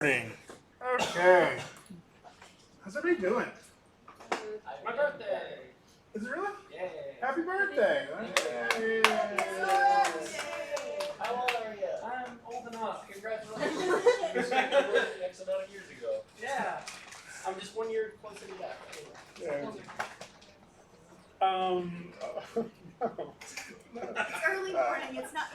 Okay. How's everybody doing? My birthday! Is it really? Yeah. Happy birthday! Yay. How old are you? I'm old enough. Congratulations. You graduated X amount of years ago. Yeah. I'm just 1 year closer to that. Yeah. It's early morning. It's not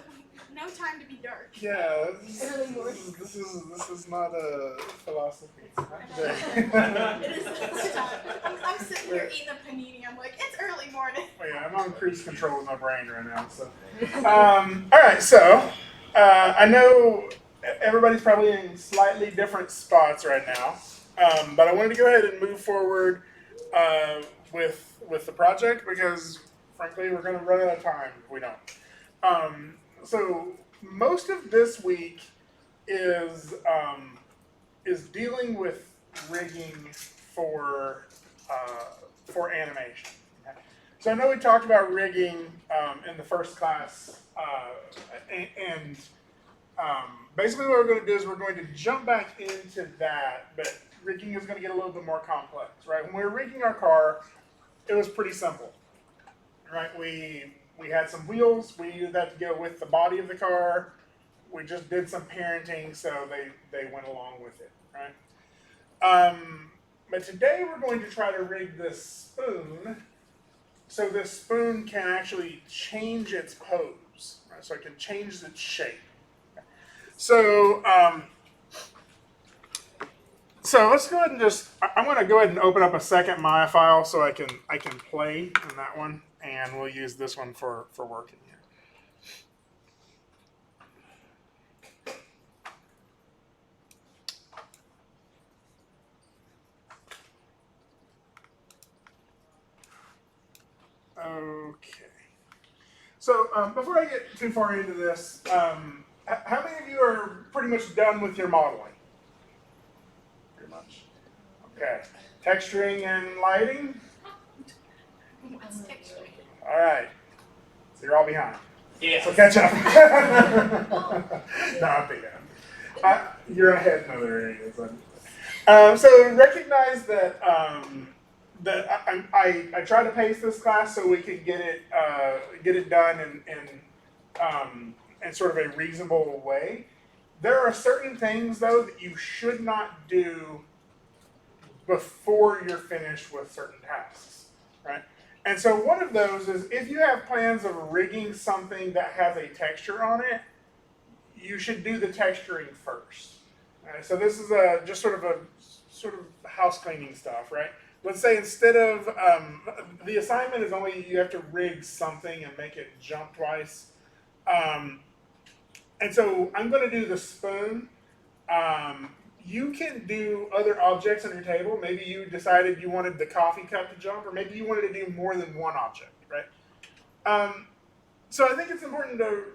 no time to be dark. Yeah, this is not a philosophy. It is this time. I'm sitting here eating a panini. I'm like, it's early morning. Yeah, I'm on cruise control with my brain right now. So, all right. So, I know everybody's probably in slightly different spots right now, but I wanted to go ahead and move forward with the project because, frankly, we're going to run out of time if we don't. So most of this week is dealing with rigging for animation. Okay. So I know we talked about rigging in the first class, and basically what we're going to do is we're going to jump back into that, but rigging is going to get a little bit more complex, right? When we were rigging our car, it was pretty simple, right? We had some wheels. We needed that to go with the body of the car. We just did some parenting, so they went along with it, right? But today we're going to try to rig this spoon so this spoon can actually change its pose, right? So it can change its shape. So let's go ahead and I'm going to go ahead and open up a second Maya file so I can play in that one, and we'll use this one for working here. Okay. So before I get too far into this, how many of you are pretty much done with your modeling? Pretty much. Okay. Texturing and lighting? What's texturing? All right. So you're all behind. Yeah. So catch up. Not big. You're ahead in other areas. So recognize that I try to pace this class so we can get it done in sort of a reasonable way. There are certain things though that you should not do before you're finished with certain tasks, right? And so one of those is if you have plans of rigging something that has a texture on it, you should do the texturing first. Right? So this is just sort of house cleaning stuff, right? Let's say instead of the assignment is only you have to rig something and make it jump twice. And so I'm going to do the spoon. You can do other objects on your table. Maybe you decided you wanted the coffee cup to jump, or maybe you wanted to do more than one object, right? So I think it's important to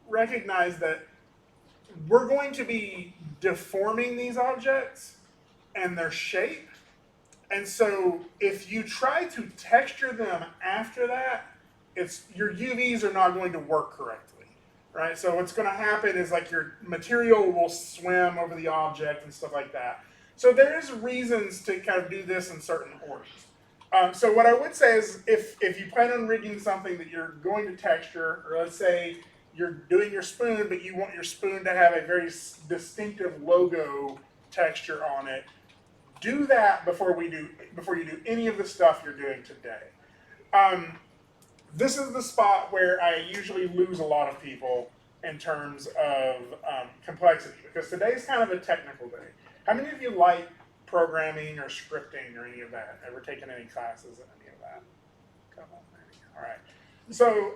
recognize that we're going to be deforming these objects and their shape. And so if you try to texture them after that, your UVs are not going to work correctly. Right, so what's going to happen is like your material will swim over the object and stuff like that. So there's reasons to kind of do this in certain orders. So what I would say is if you plan on rigging something that you're going to texture, or let's say you're doing your spoon, but you want your spoon to have a very distinctive logo texture on it, do that before you do any of the stuff you're doing today. This is the spot where I usually lose a lot of people in terms of complexity, because today's kind of a technical day. How many of you like programming or scripting or any of that? Ever taken any classes in any of that? Couple, maybe. All right. So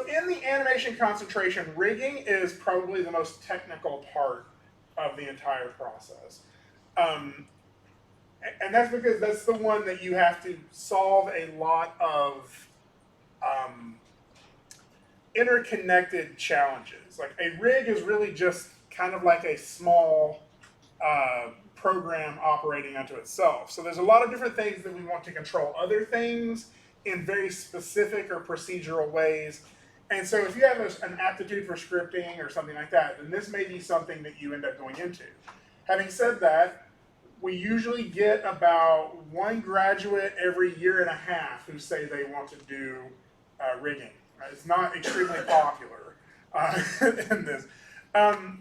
in the animation concentration, rigging is probably the most technical part of the entire process. And that's because that's the one that you have to solve a lot of interconnected challenges. Like a rig is really just kind of like a small program operating unto itself. So there's a lot of different things that we want to control other things in very specific or procedural ways. And so if you have an aptitude for scripting or something like that, then this may be something that you end up going into. Having said that, we usually get about one graduate every year and a half who say they want to do rigging. It's not extremely popular in this,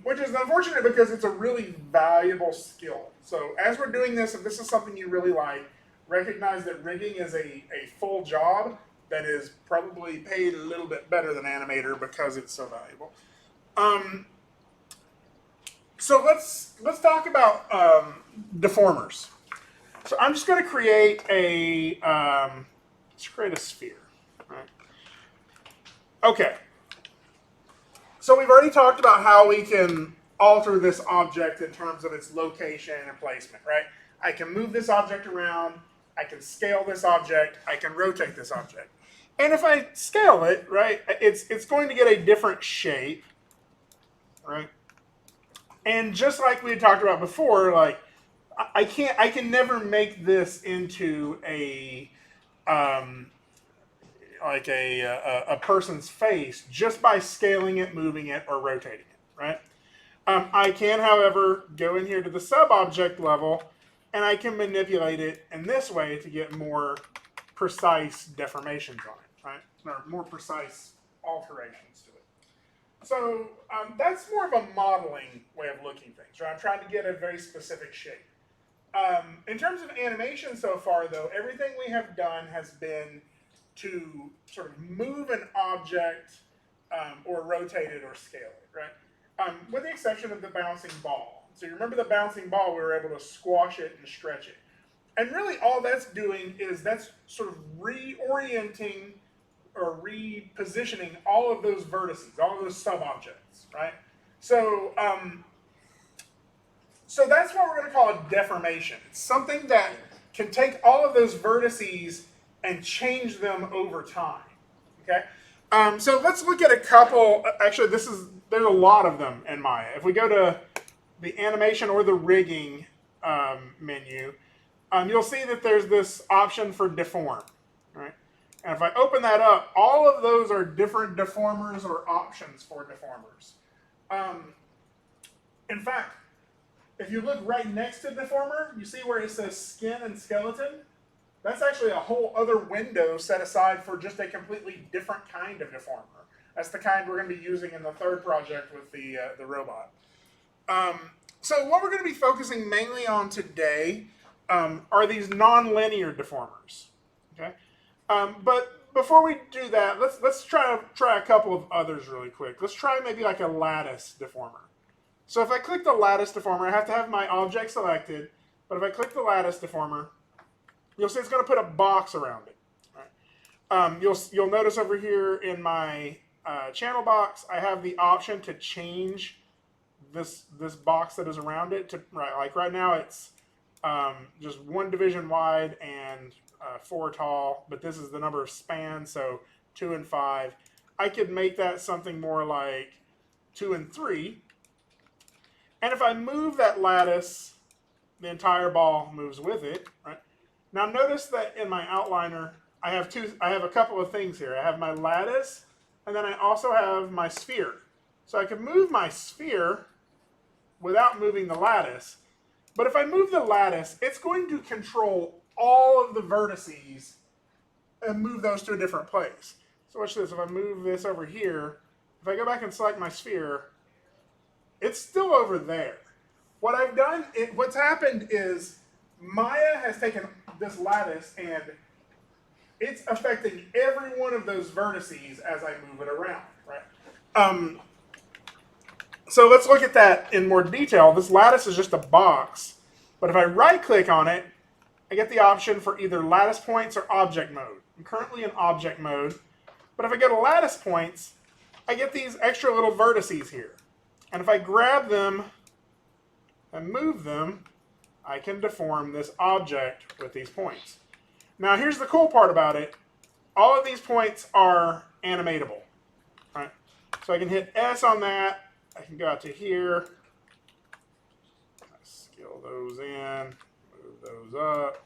which is unfortunate because it's a really valuable skill. So as we're doing this, if this is something you really like, recognize that rigging is a full job that is probably paid a little bit better than animator because it's so valuable. So let's talk about deformers. So I'm just going to create let's create a sphere. Right? Okay. So we've already talked about how we can alter this object in terms of its location and placement, right? I can move this object around, I can scale this object, I can rotate this object. And if I scale it, right, it's going to get a different shape, right? And just like we had talked about before, like I can never make this into a like a person's face just by scaling it, moving it, or rotating it, right? I can, however, go in here to the sub-object level, and I can manipulate it in this way to get more precise deformations on it, right? Or more precise alterations to it. So that's more of a modeling way of looking at things, right? I'm trying to get a very specific shape. In terms of animation so far, though, everything we have done has been to sort of move an object or rotate it or scale it, right? With the exception of the bouncing ball. So you remember the bouncing ball, we were able to squash it and stretch it. And really all that's doing is that's sort of reorienting or repositioning all of those vertices, all of those sub-objects, right? So, so that's what we're going to call a deformation. It's something that can take all of those vertices and change them over time, okay? So let's look at a couple. Actually, there's a lot of them in Maya. If we go to the animation or the rigging menu, you'll see that there's this option for deform, right? And if I open that up, all of those are different deformers or options for deformers. In fact, if you look right next to deformer, you see where it says skin and skeleton? That's actually a whole other window set aside for just a completely different kind of deformer. That's the kind we're going to be using in the third project with the robot. So what we're going to be focusing mainly on today are these non-linear deformers. Okay, but before we do that, let's try a couple of others really quick. Let's try maybe like a lattice deformer. So if I click the lattice deformer, I have to have my object selected. But if I click the lattice deformer, you'll see it's going to put a box around it. Right? You'll notice over here in my channel box, I have the option to change this box that is around it to like right now it's just 1 division wide and 4 tall, but this is the number of spans, so 2 and 5. I could make that something more like 2 and 3. And if I move that lattice, the entire ball moves with it. Right? Now notice that in my outliner, I have a couple of things here. I have my lattice, and then I also have my sphere. So I can move my sphere without moving the lattice. But if I move the lattice, it's going to control all of the vertices and move those to a different place. So watch this. If I move this over here, if I go back and select my sphere, it's still over there. What I've done, what's happened is Maya has taken this lattice and it's affecting every one of those vertices as I move it around, right? So let's look at that in more detail. This lattice is just a box, but if I right-click on it, I get the option for either lattice points or object mode. I'm currently in object mode, but if I go to lattice points, I get these extra little vertices here. And if I grab them and move them, I can deform this object with these points. Now here's the cool part about it. All of these points are animatable. Right? So I can hit S on that. I can go out to here. Scale those in. Move those up.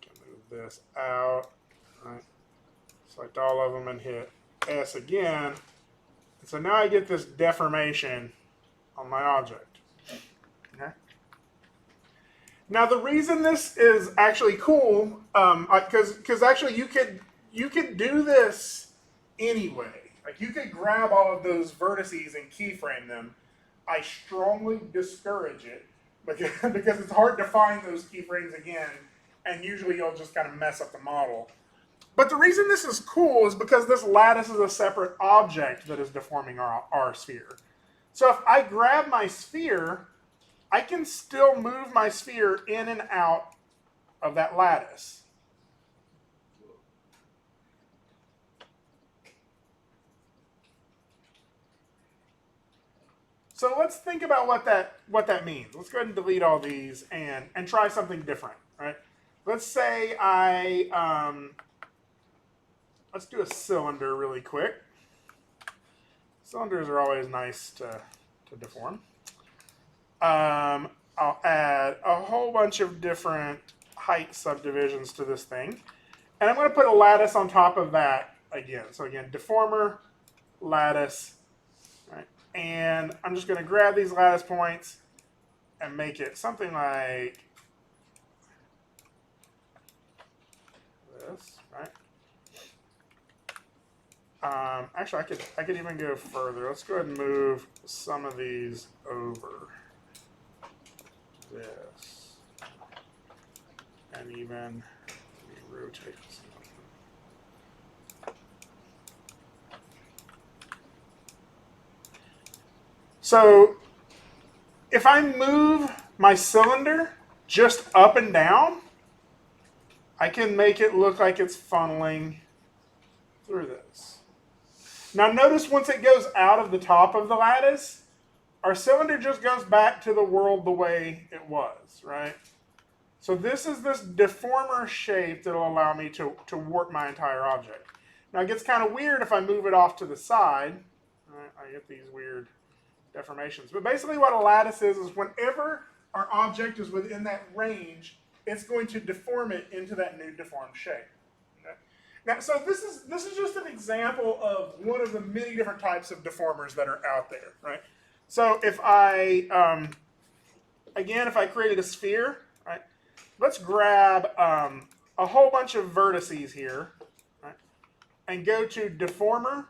I can move this out. Right? Select all of them and hit S again. And so now I get this deformation on my object. Okay. Now the reason this is actually cool, because actually you could do this anyway. Like you could grab all of those vertices and keyframe them. I strongly discourage it because it's hard to find those keyframes again, and usually you'll just kind of mess up the model. But the reason this is cool is because this lattice is a separate object that is deforming our sphere. So if I grab my sphere, I can still move my sphere in and out of that lattice. So let's think about what that means. Let's go ahead and delete all these and try something different, right? Let's say let's do a cylinder really quick. Cylinders are always nice to deform. I'll add a whole bunch of different height subdivisions to this thing. And I'm going to put a lattice on top of that again. So again, deformer, lattice, right? And I'm just going to grab these lattice points and make it something like this, right? Actually, I could even go further. Let's go ahead and move some of these over this, and even rotate this. So, if I move my cylinder just up and down, I can make it look like it's funneling through this. Now notice once it goes out of the top of the lattice, our cylinder just goes back to the world the way it was, right? So this is this deformer shape that will allow me to warp my entire object. Now it gets kind of weird if I move it off to the side. Right? I get these weird deformations. But basically what a lattice is whenever our object is within that range, it's going to deform it into that new deformed shape. Now, so this is just an example of one of the many different types of deformers that are out there, right? So if I, again, if I created a sphere, right, let's grab a whole bunch of vertices here, right, and go to deformer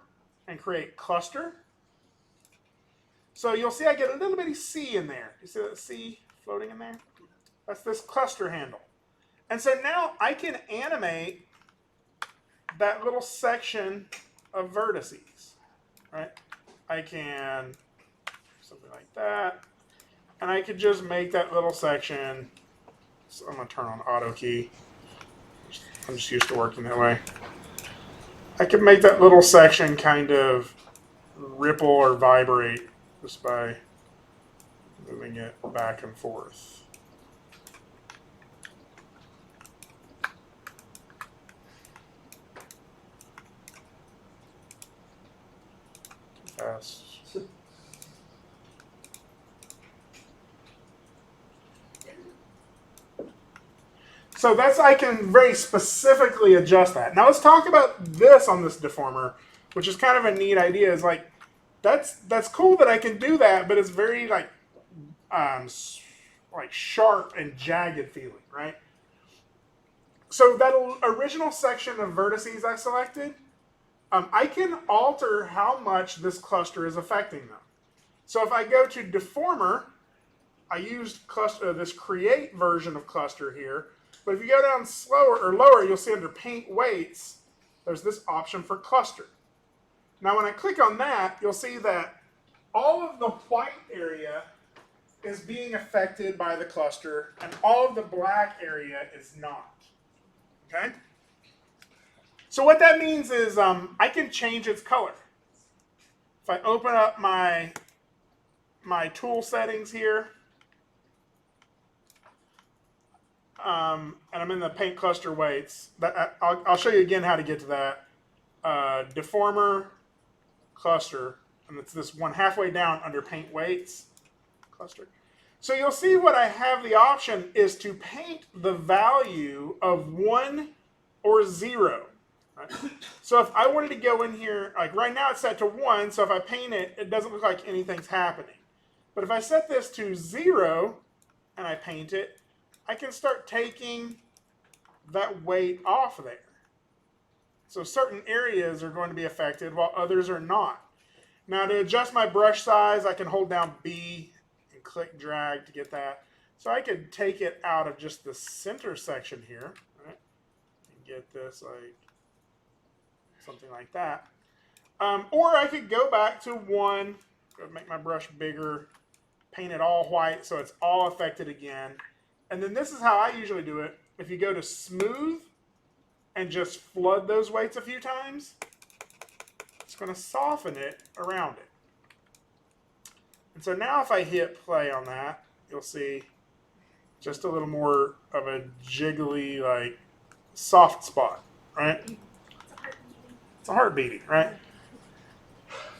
and create cluster. So you'll see I get a little bitty C in there. You see that C floating in there? That's this cluster handle. And so now I can animate that little section of vertices, right? I can something like that, and I could just make that little section. So I'm gonna turn on auto key. I'm just used to working that way. I can make that little section kind of ripple or vibrate just by moving it back and forth. So that's, I can very specifically adjust that. Now let's talk about this on this deformer, which is kind of a neat idea. Is like, that's cool that I can do that, but it's very like sharp and jagged feeling, right? So that original section of vertices I selected, I can alter how much this cluster is affecting them. So if I go to deformer, I used cluster, this create version of cluster here. But if you go down slower or lower, you'll see under paint weights, there's this option for cluster. Now when I click on that, you'll see that all of the white area is being affected by the cluster, and all of the black area is not. Okay? So what that means is I can change its color. If I open up my tool settings here, and I'm in the paint cluster weights, I'll show you again how to get to that. Deformer, cluster, and it's this one halfway down under paint weights, cluster. So you'll see what I have the option is to paint the value of 1 or 0. Right? So if I wanted to go in here, like right now it's set to 1, so if I paint it, it doesn't look like anything's happening. But if I set this to 0 and I paint it, I can start taking that weight off there. So certain areas are going to be affected while others are not. Now to adjust my brush size, I can hold down B and click drag to get that. So I could take it out of just the center section here, right? And get this like something like that. Or I could go back to 1, go make my brush bigger, paint it all white so it's all affected again. And then this is how I usually do it. If you go to smooth and just flood those weights a few times, it's going to soften it around it. And so now if I hit play on that, you'll see just a little more of a jiggly, like, soft spot, right? It's a heart beating, right?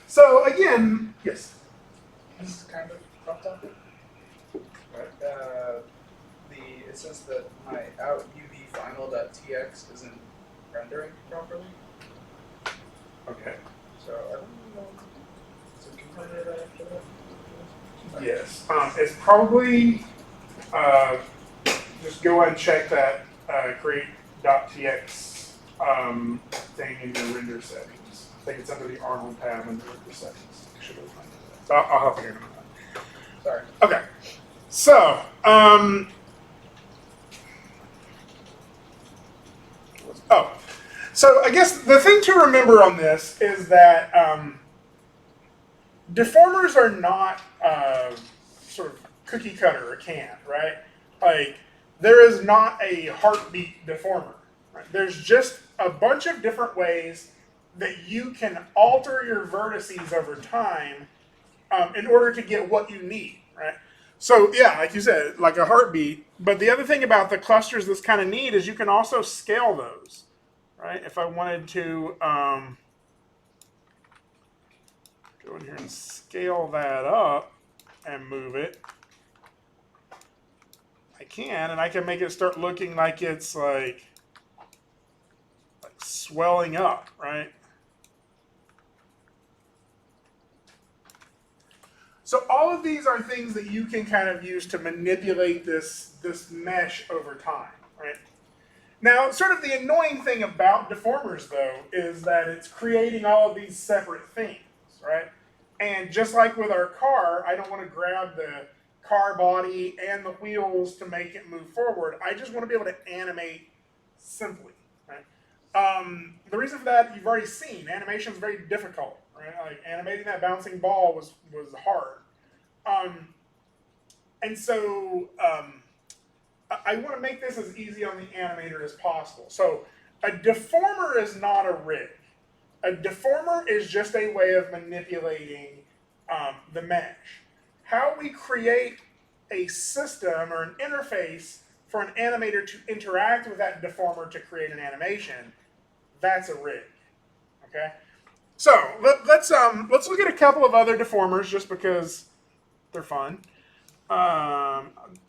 So again, yes? This is kind of off topic. Right. It says that my out UV final.tx isn't rendering properly. Okay. So I don't know. So can you tell me that after that? Yes. It's probably, just go and check that create.tx thing in your render settings. I think it's under the Arnold tab in the render settings. You should have found that. So I'll help you in a minute. Sorry. Okay. So, so I guess the thing to remember on this is that deformers are not sort of cookie cutter or canned, right? Like, there is not a heartbeat deformer. Right? There's just a bunch of different ways that you can alter your vertices over time in order to get what you need, right? So yeah, like you said, like a heartbeat. But the other thing about the clusters that's kind of neat is you can also scale those, right? If I wanted to go in here and scale that up and move it, I can, and I can make it start looking like it's like swelling up, right? So all of these are things that you can kind of use to manipulate this mesh over time, right? Now, sort of the annoying thing about deformers, though, is that it's creating all of these separate things, right? And just like with our car, I don't want to grab the car body and the wheels to make it move forward. I just want to be able to animate simply, right? The reason for that, you've already seen. Animation is very difficult, right? Like animating that bouncing ball was hard. And so I want to make this as easy on the animator as possible. So a deformer is not a rig. A deformer is just a way of manipulating the mesh. How we create a system or an interface for an animator to interact with that deformer to create an animation, that's a rig. Okay? So let's look at a couple of other deformers just because they're fun. Go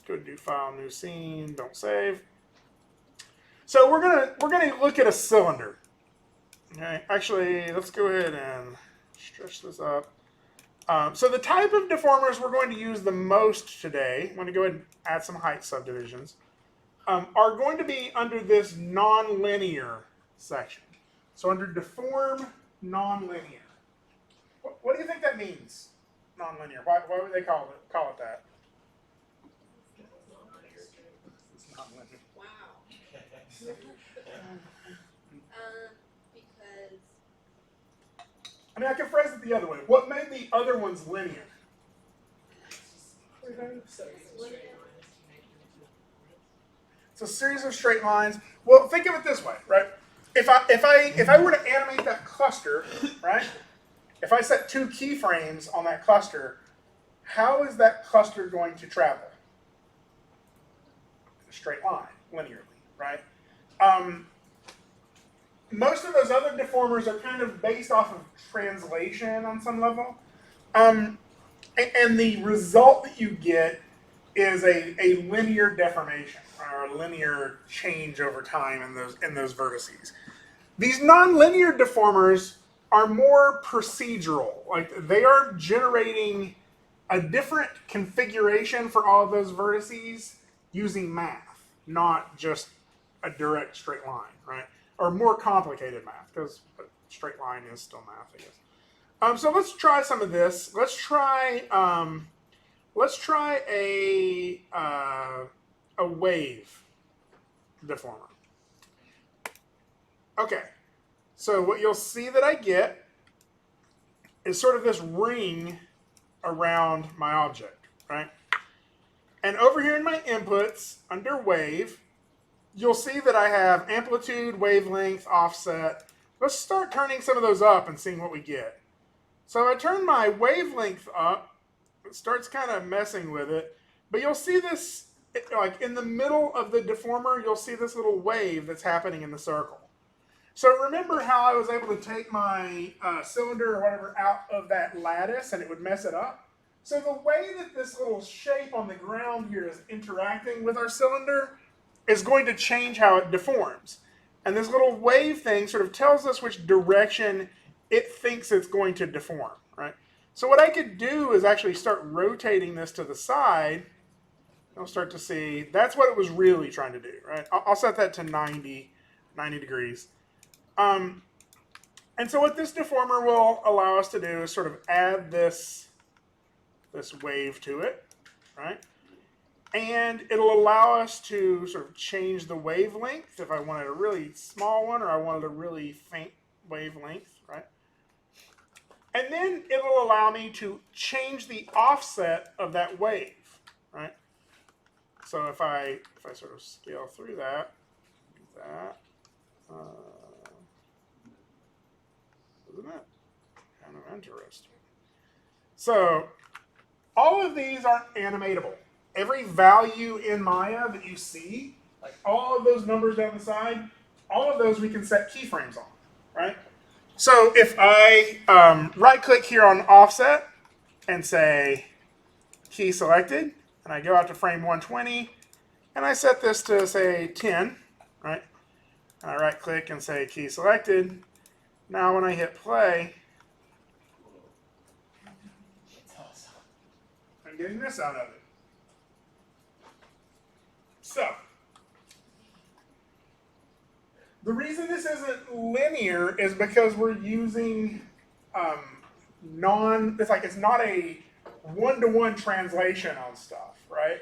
do file, new scene, don't save. So we're gonna look at a cylinder. Okay, actually, let's go ahead and stretch this up. So the type of deformers we're going to use the most today, I'm going to go ahead and add some height subdivisions, are going to be under this nonlinear section. So under deform nonlinear. What do you think that means? Nonlinear. Why would they call it that? It's nonlinear. Wow. Because I mean, I can phrase it the other way. What made the other ones linear? It's a series of straight lines. Well, think of it this way, right? If I were to animate that cluster, right? If I set 2 keyframes on that cluster, how is that cluster going to travel? In a straight line, linearly, right? Most of those other deformers are kind of based off of translation on some level. And the result that you get is a linear deformation or a linear change over time in those vertices. These nonlinear deformers are more procedural. Like they are generating a different configuration for all of those vertices using math, not just a direct straight line, right? Or more complicated math, because a straight line is still math, I guess. So let's try some of this. Let's try a wave deformer. Okay, so what you'll see that I get is sort of this ring around my object, right? And over here in my inputs, under wave, you'll see that I have amplitude, wavelength, offset. Let's start turning some of those up and seeing what we get. So I turn my wavelength up, it starts kind of messing with it, but you'll see this, like in the middle of the deformer, you'll see this little wave that's happening in the circle. So remember how I was able to take my cylinder or whatever out of that lattice and it would mess it up? So the way that this little shape on the ground here is interacting with our cylinder is going to change how it deforms. And this little wave thing sort of tells us which direction it thinks it's going to deform, right? So what I could do is actually start rotating this to the side. You'll start to see that's what it was really trying to do, right? I'll set that to 90 degrees. And so what this deformer will allow us to do is sort of add this wave to it, right? And it'll allow us to sort of change the wavelength if I wanted a really small one or I wanted a really faint wavelength, right? And then it'll allow me to change the offset of that wave, right? So if I sort of scale through that, isn't it kind of interesting? So all of these are animatable. Every value in Maya that you see, like all of those numbers down the side, all of those we can set keyframes on, right? So if I right-click here on offset and say key selected, and I go out to frame 120, and I set this to, say, 10, right? And I right-click and say key selected. Now when I hit play, I'm getting this out of it. So, the reason this isn't linear is because we're using it's not a one-to-one translation on stuff, right?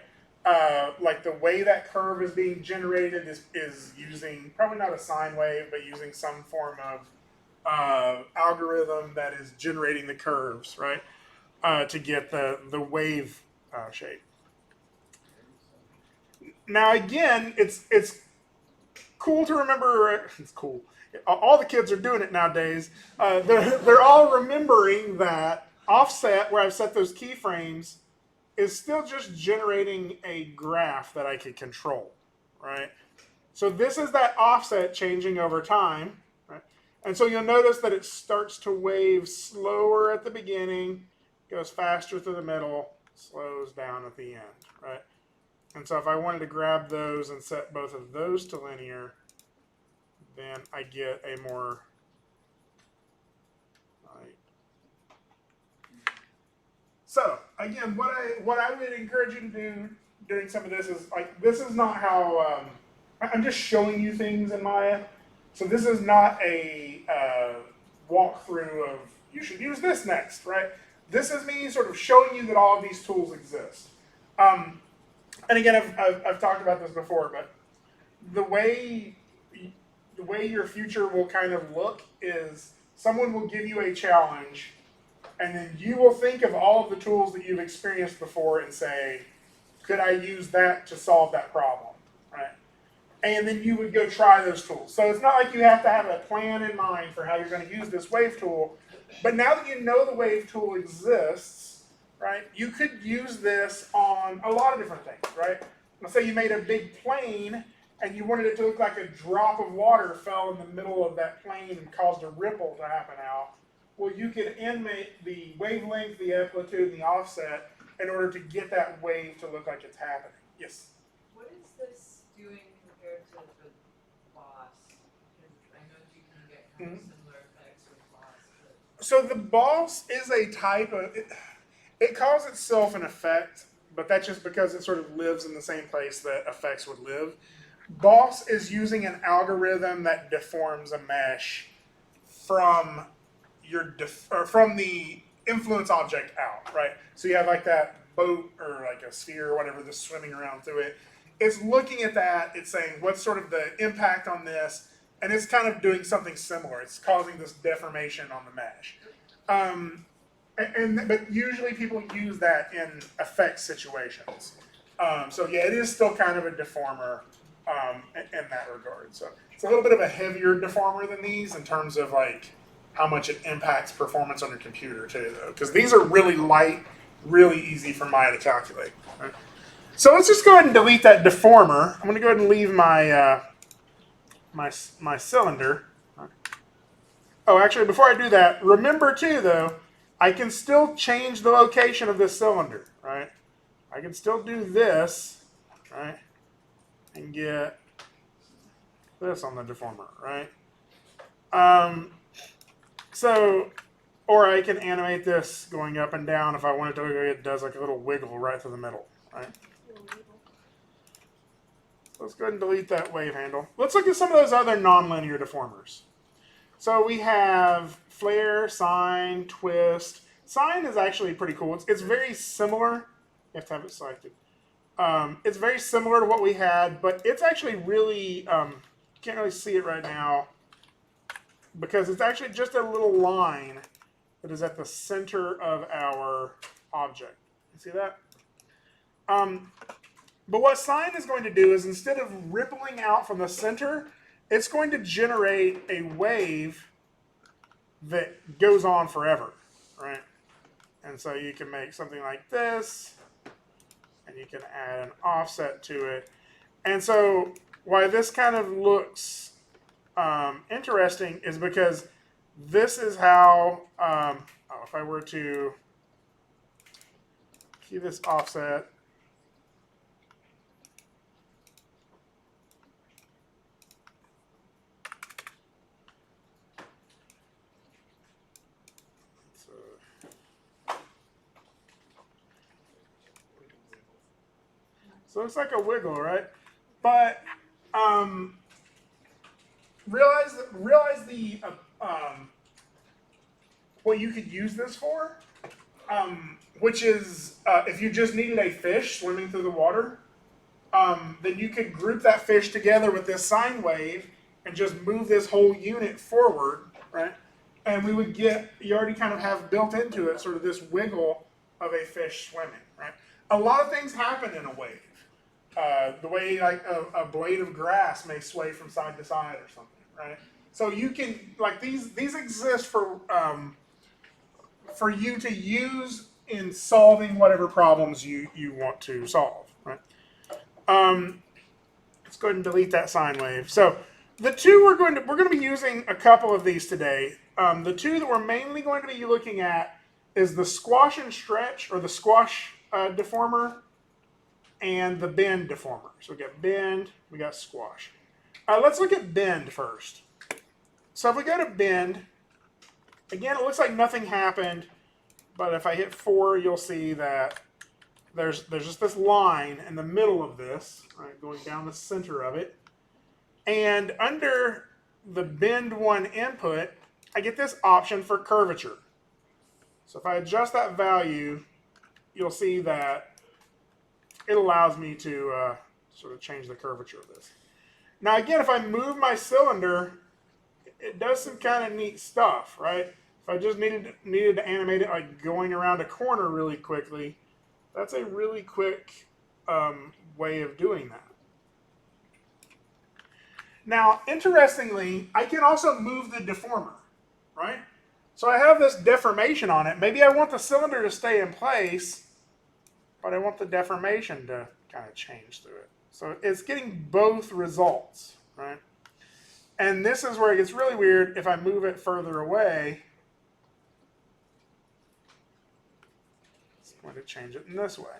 Like the way that curve is being generated is using, probably not a sine wave, but using some form of algorithm that is generating the curves, right? To get the wave shape. Now again, it's cool to remember. It's cool. All the kids are doing it nowadays. They're all remembering that offset, where I've set those keyframes, is still just generating a graph that I can control, right? So this is that offset changing over time, right? And so you'll notice that it starts to wave slower at the beginning, goes faster through the middle, slows down at the end, right? And so if I wanted to grab those and set both of those to linear, then I get a more, right. So again, what I would encourage you to do during some of this is, like, this is not how, I'm just showing you things in Maya. So this is not a walkthrough of, you should use this next, right? This is me sort of showing you that all of these tools exist. And again, I've talked about this before, but the way your future will kind of look is someone will give you a challenge, and then you will think of all of the tools that you've experienced before and say, could I use that to solve that problem, right? And then you would go try those tools. So it's not like you have to have a plan in mind for how you're going to use this wave tool, but now that you know the wave tool exists, right, you could use this on a lot of different things, right? Let's say you made a big plane and you wanted it to look like a drop of water fell in the middle of that plane and caused a ripple to happen out. Well, you could animate the wavelength, the amplitude, and the offset in order to get that wave to look like it's happening. Yes? What is this doing compared to the boss? Because I know you can Mhm. similar effects with boss. So the boss is a type of it calls itself an effect, but that's just because it sort of lives in the same place that effects would live. Boss is using an algorithm that deforms a mesh from or from the influence object out, right? So you have like that boat or like a sphere or whatever that's swimming around through it. It's looking at that. It's saying what's sort of the impact on this, and it's kind of doing something similar. It's causing this deformation on the mesh. But usually people use that in effect situations. So yeah, it is still kind of a deformer in that regard. So it's a little bit of a heavier deformer than these in terms of like how much it impacts performance on your computer too, though, because these are really light, really easy for Maya to calculate. Right? So let's just go ahead and delete that deformer. I'm going to go ahead and leave my my cylinder. Oh, actually, before I do that, remember too, though, I can still change the location of this cylinder, right? I can still do this, right, and get this on the deformer, right? Or I can animate this going up and down if I wanted to. It does like a little wiggle right through the middle, right? Let's go ahead and delete that wave handle. Let's look at some of those other nonlinear deformers. So we have flare, sine, twist. Sine is actually pretty cool. It's very similar. You have to have it selected. It's very similar to what we had, but it's actually really, you can't really see it right now because it's actually just a little line that is at the center of our object. You see that? But what sine is going to do is instead of rippling out from the center, it's going to generate a wave that goes on forever, right? And so you can make something like this, and you can add an offset to it. And so why this kind of looks interesting is because this is how, if I were to see this offset, so it's like a wiggle, right? But realize the what you could use this for, which is if you just needed a fish swimming through the water, then you could group that fish together with this sine wave and just move this whole unit forward, right? And we would get, you already kind of have built into it sort of this wiggle of a fish swimming, right? A lot of things happen in a wave. The way like a blade of grass may sway from side to side or something, right? So you can, like these exist for you to use in solving whatever problems you want to solve, right? Let's go ahead and delete that sine wave. So the two we're going to be using a couple of these today. The two that we're mainly going to be looking at is the squash and stretch, or the squash deformer, and the bend deformer. So we got bend, we got squash. Let's look at bend first. So if we go to bend, again, it looks like nothing happened, but if I hit 4, you'll see that there's just this line in the middle of this, right, going down the center of it. And under the bend 1 input, I get this option for curvature. So if I adjust that value, you'll see that it allows me to sort of change the curvature of this. Now again, if I move my cylinder, it does some kind of neat stuff, right? If I just needed to animate it like going around a corner really quickly, that's a really quick way of doing that. Now, interestingly, I can also move the deformer, right? So I have this deformation on it. Maybe I want the cylinder to stay in place, but I want the deformation to kind of change through it. So it's getting both results, right? And this is where it gets really weird. If I move it further away, it's going to change it in this way.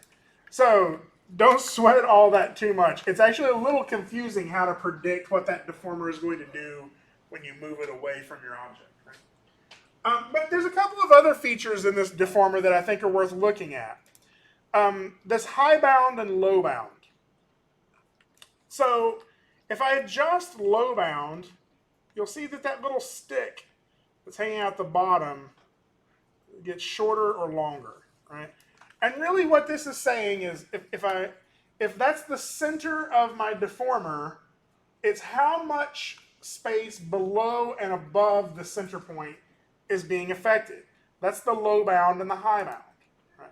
So don't sweat all that too much. It's actually a little confusing how to predict what that deformer is going to do when you move it away from your object. Right? But there's a couple of other features in this deformer that I think are worth looking at. This high bound and low bound. So if I adjust low bound, you'll see that that little stick that's hanging out the bottom gets shorter or longer, right? And really what this is saying is if that's the center of my deformer, it's how much space below and above the center point is being affected. That's the low bound and the high bound. Right?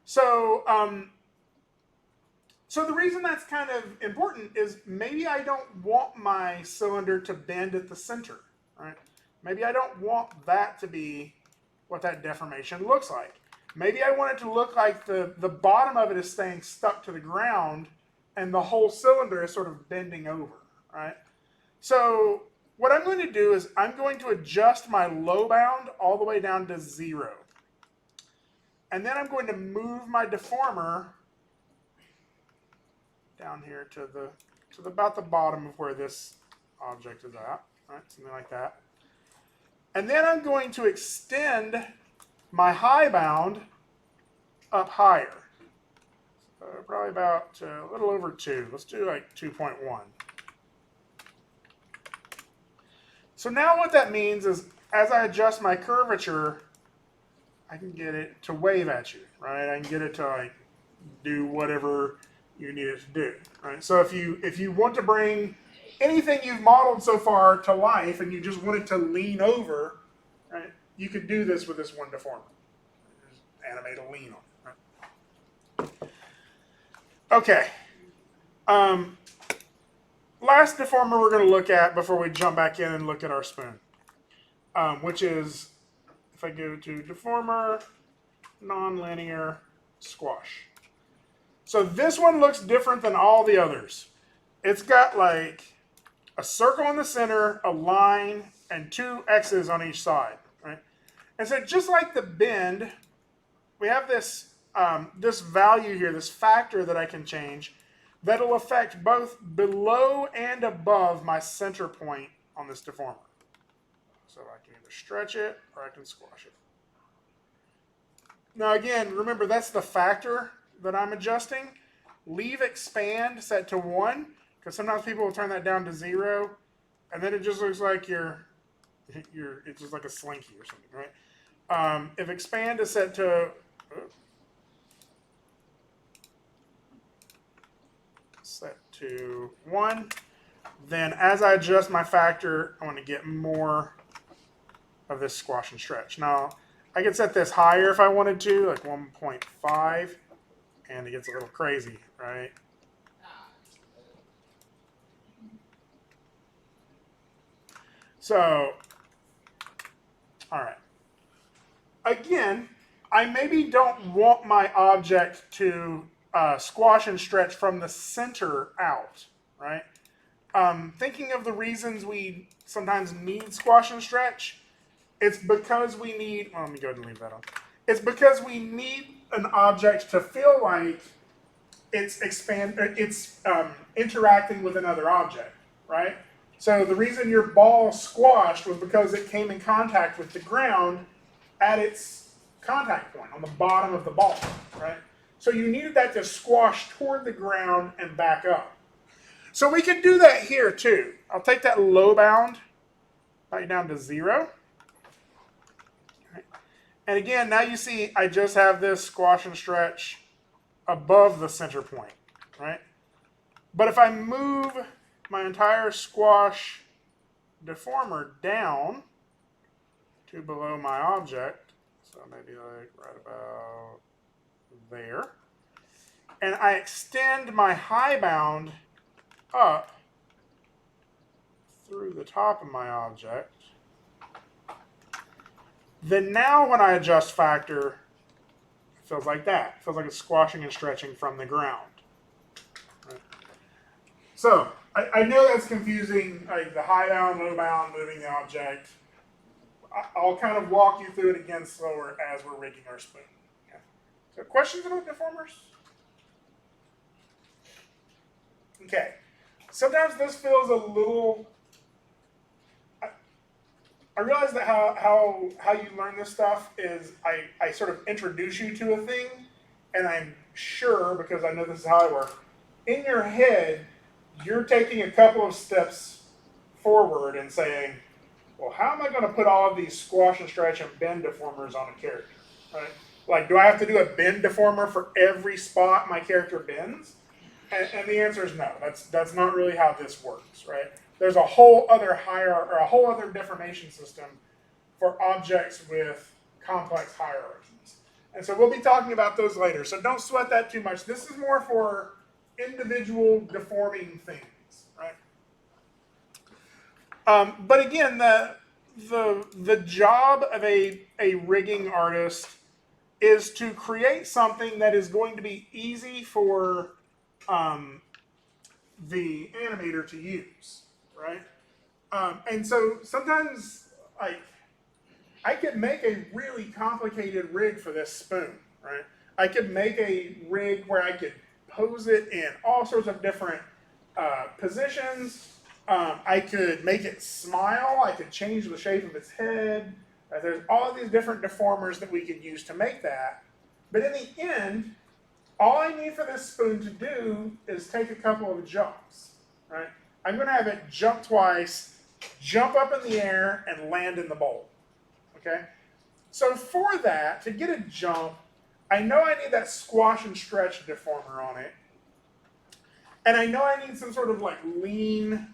So, so the reason that's kind of important is maybe I don't want my cylinder to bend at the center. Right? Maybe I don't want that to be what that deformation looks like. Maybe I want it to look like the bottom of it is staying stuck to the ground and the whole cylinder is sort of bending over. Right? So what I'm going to do is I'm going to adjust my low bound all the way down to 0. And then I'm going to move my deformer down here to about the bottom of where this object is at, right? Something like that. And then I'm going to extend my high bound up higher. So probably about a little over 2. Let's do like 2.1. So now what that means is as I adjust my curvature, I can get it to wave at you, right? I can get it to like do whatever you need it to do, right? So if you want to bring anything you've modeled so far to life and you just want it to lean over, right? You could do this with this one deformer. Just animate a lean on it, right? Okay. Last deformer we're going to look at before we jump back in and look at our spoon, which is, if I go to deformer, nonlinear, squash. So this one looks different than all the others. It's got like a circle in the center, a line, and 2 X's on each side, right? And so just like the bend, we have this, this value here, this factor that I can change that'll affect both below and above my center point on this deformer. So I can either stretch it or I can squash it. Now again, remember that's the factor that I'm adjusting. Leave expand set to 1, because sometimes people will turn that down to 0, and then it just looks like it's just like a slinky or something, right? If expand is set to set to 1, then as I adjust my factor, I want to get more of this squash and stretch. Now, I could set this higher if I wanted to, like 1.5, and it gets a little crazy, right? So, all right. Again, I maybe don't want my object to squash and stretch from the center out, right? Thinking of the reasons we sometimes need squash and stretch, it's because we need, well, let me go ahead and leave that on. It's because we need an object to feel like it's interacting with another object, right? So the reason your ball squashed was because it came in contact with the ground at its contact point on the bottom of the ball, right? So you needed that to squash toward the ground and back up. So we can do that here too. I'll take that low bound back down to 0. Right. And again, now you see I just have this squash and stretch above the center point, right? But if I move my entire squash deformer down to below my object, so maybe like right about there, and I extend my high bound up through the top of my object, then now when I adjust factor, it feels like that. It feels like it's squashing and stretching from the ground. Right? So I know that's confusing, like the high bound, low bound, moving the object. I'll kind of walk you through it again slower as we're rigging our spoon. Okay. So questions about deformers? Okay. Sometimes this feels a little, I realize that how you learn this stuff is I sort of introduce you to a thing, and I'm sure, because I know this is how I work, in your head, you're taking a couple of steps forward and saying, well, how am I going to put all of these squash and stretch and bend deformers on a character, right? Like, do I have to do a bend deformer for every spot my character bends? And the answer is no. That's not really how this works, right? There's a whole other a whole other deformation system for objects with complex hierarchies. And so we'll be talking about those later. So don't sweat that too much. This is more for individual deforming things, right? But again, the job of a rigging artist is to create something that is going to be easy for the animator to use, right? And so sometimes I could make a really complicated rig for this spoon, right? I could make a rig where I could pose it in all sorts of different positions. I could make it smile. I could change the shape of its head. There's all these different deformers that we could use to make that. But in the end, all I need for this spoon to do is take a couple of jumps, right? I'm going to have it jump twice, jump up in the air, and land in the bowl, okay? So for that, to get a jump, I know I need that squash and stretch deformer on it. And I know I need some sort of like lean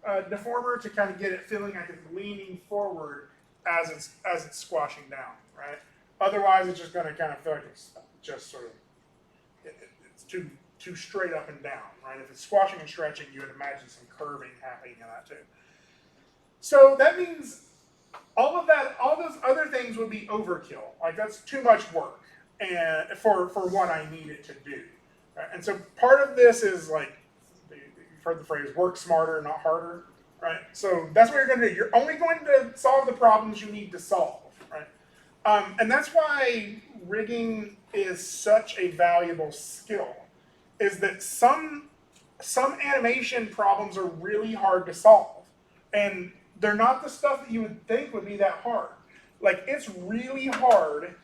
deformer to kind of get it feeling like it's leaning forward as it's squashing down, right? Otherwise, it's just going to kind of feel like it's just sort of, it's too straight up and down, right? If it's squashing and stretching, you would imagine some curving happening in that too. So that means all those other things would be overkill. Like that's too much work and for what I need it to do. Right? And so part of this is like, you've heard the phrase, work smarter, not harder, right? So that's what you're going to do. You're only going to solve the problems you need to solve, right? And that's why rigging is such a valuable skill, is that some animation problems are really hard to solve. And they're not the stuff that you would think would be that hard. Like, it's really hard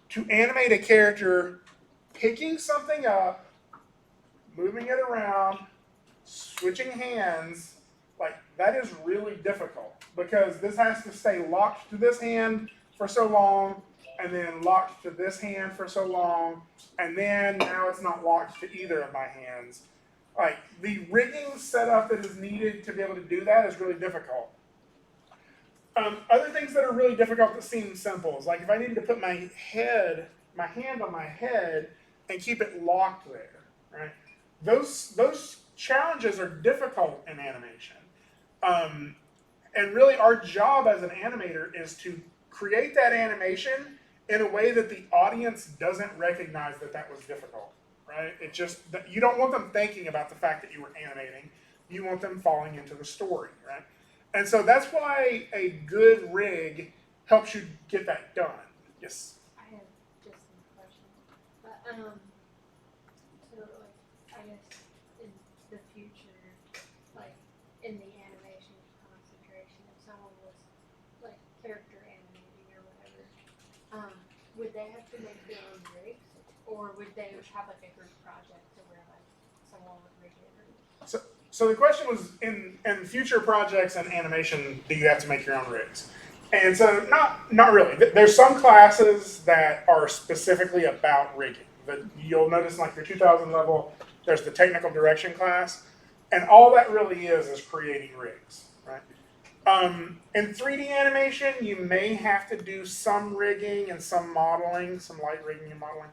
to animate a character picking something up, moving it around, switching hands. Like, that is really difficult because this has to stay locked to this hand for so long, and then locked to this hand for so long, and then now it's not locked to either of my hands. Like, the rigging setup that is needed to be able to do that is really difficult. Other things that are really difficult that seem simple is like if I needed to put my hand on my head and keep it locked there, right? Those challenges are difficult in animation. And really our job as an animator is to create that animation in a way that the audience doesn't recognize that was difficult, right? It just, you don't want them thinking about the fact that you were animating. You want them falling into the story, right? And so that's why a good rig helps you get that done. Yes? I have just some questions. But, so, like, I guess in the future, like, in the animation concentration, if someone was, like, character animating or whatever, would they have to make their own rigs? Or would they have, like, a group project to where, like, someone would rig it? So the question was, in future projects and animation, do you have to make your own rigs? And so not really. There's some classes that are specifically about rigging. That you'll notice in like your 2000 level, there's the technical direction class, and all that really is creating rigs, right? In 3D animation, you may have to do some rigging and some modeling, some light rigging and modeling.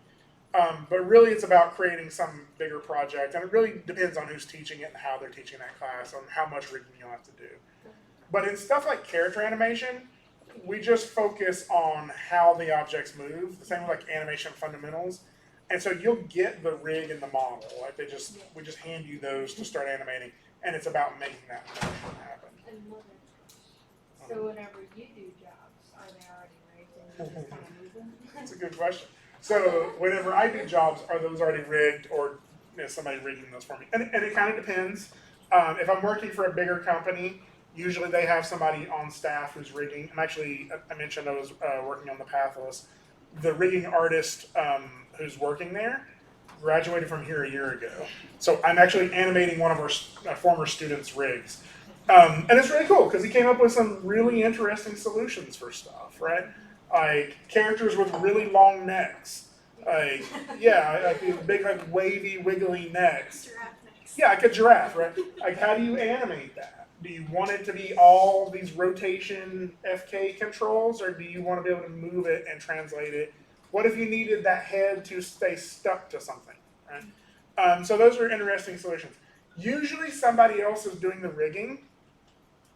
But really it's about creating some bigger project, and it really depends on who's teaching it and how they're teaching that class, on how much rigging you'll have to do. But in stuff like character animation, we just focus on how the objects move, the same with like animation fundamentals. And so you'll get the rig and the model, like we just hand you those to start animating, and it's about making that motion happen. So whenever you do jobs, are they already rigged and you just kind of move them? That's a good question. So whenever I do jobs, are those already rigged, or somebody rigging those for me? And it kind of depends. If I'm working for a bigger company, Usually they have somebody on staff who's rigging. And actually, I mentioned I was working on the Pathless. The rigging artist who's working there graduated from here a year ago. So I'm actually animating one of our former students' rigs. And it's really cool because he came up with some really interesting solutions for stuff, right? Like characters with really long necks. Like, yeah, like these big, like wavy, wiggly necks. Giraffe necks. Yeah, like a giraffe, right? Like, how do you animate that? Do you want it to be all these rotation FK controls, or do you want to be able to move it and translate it? What if you needed that head to stay stuck to something, right? So those are interesting solutions. Usually somebody else is doing the rigging.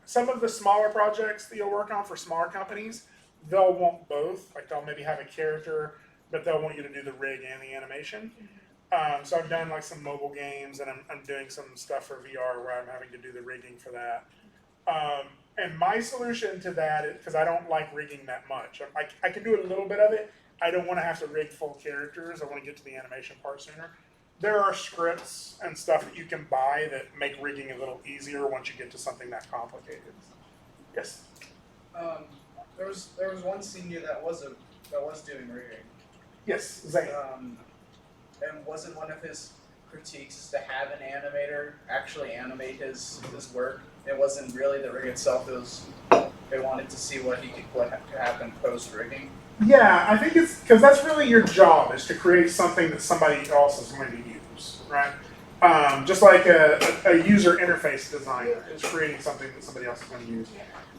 Some of the smaller projects that you'll work on for smaller companies, they'll want both. Like they'll maybe have a character, but they'll want you to do the rig and the animation. So I've done like some mobile games, and I'm doing some stuff for VR where I'm having to do the rigging for that. And my solution to that is, because I don't like rigging that much, I can do a little bit of it. I don't want to have to rig full characters. I want to get to the animation part sooner. There are scripts and stuff that you can buy that make rigging a little easier once you get to something that complicated. Yes. There was one senior that was doing rigging. Yes, Zane. And wasn't one of his critiques to have an animator actually animate his work? It wasn't really the rig itself. It was they wanted to see what could happen post rigging. Yeah, I think it's because that's really your job, is to create something that somebody else is going to use, right? Just like a user interface designer is creating something that somebody else is going to use.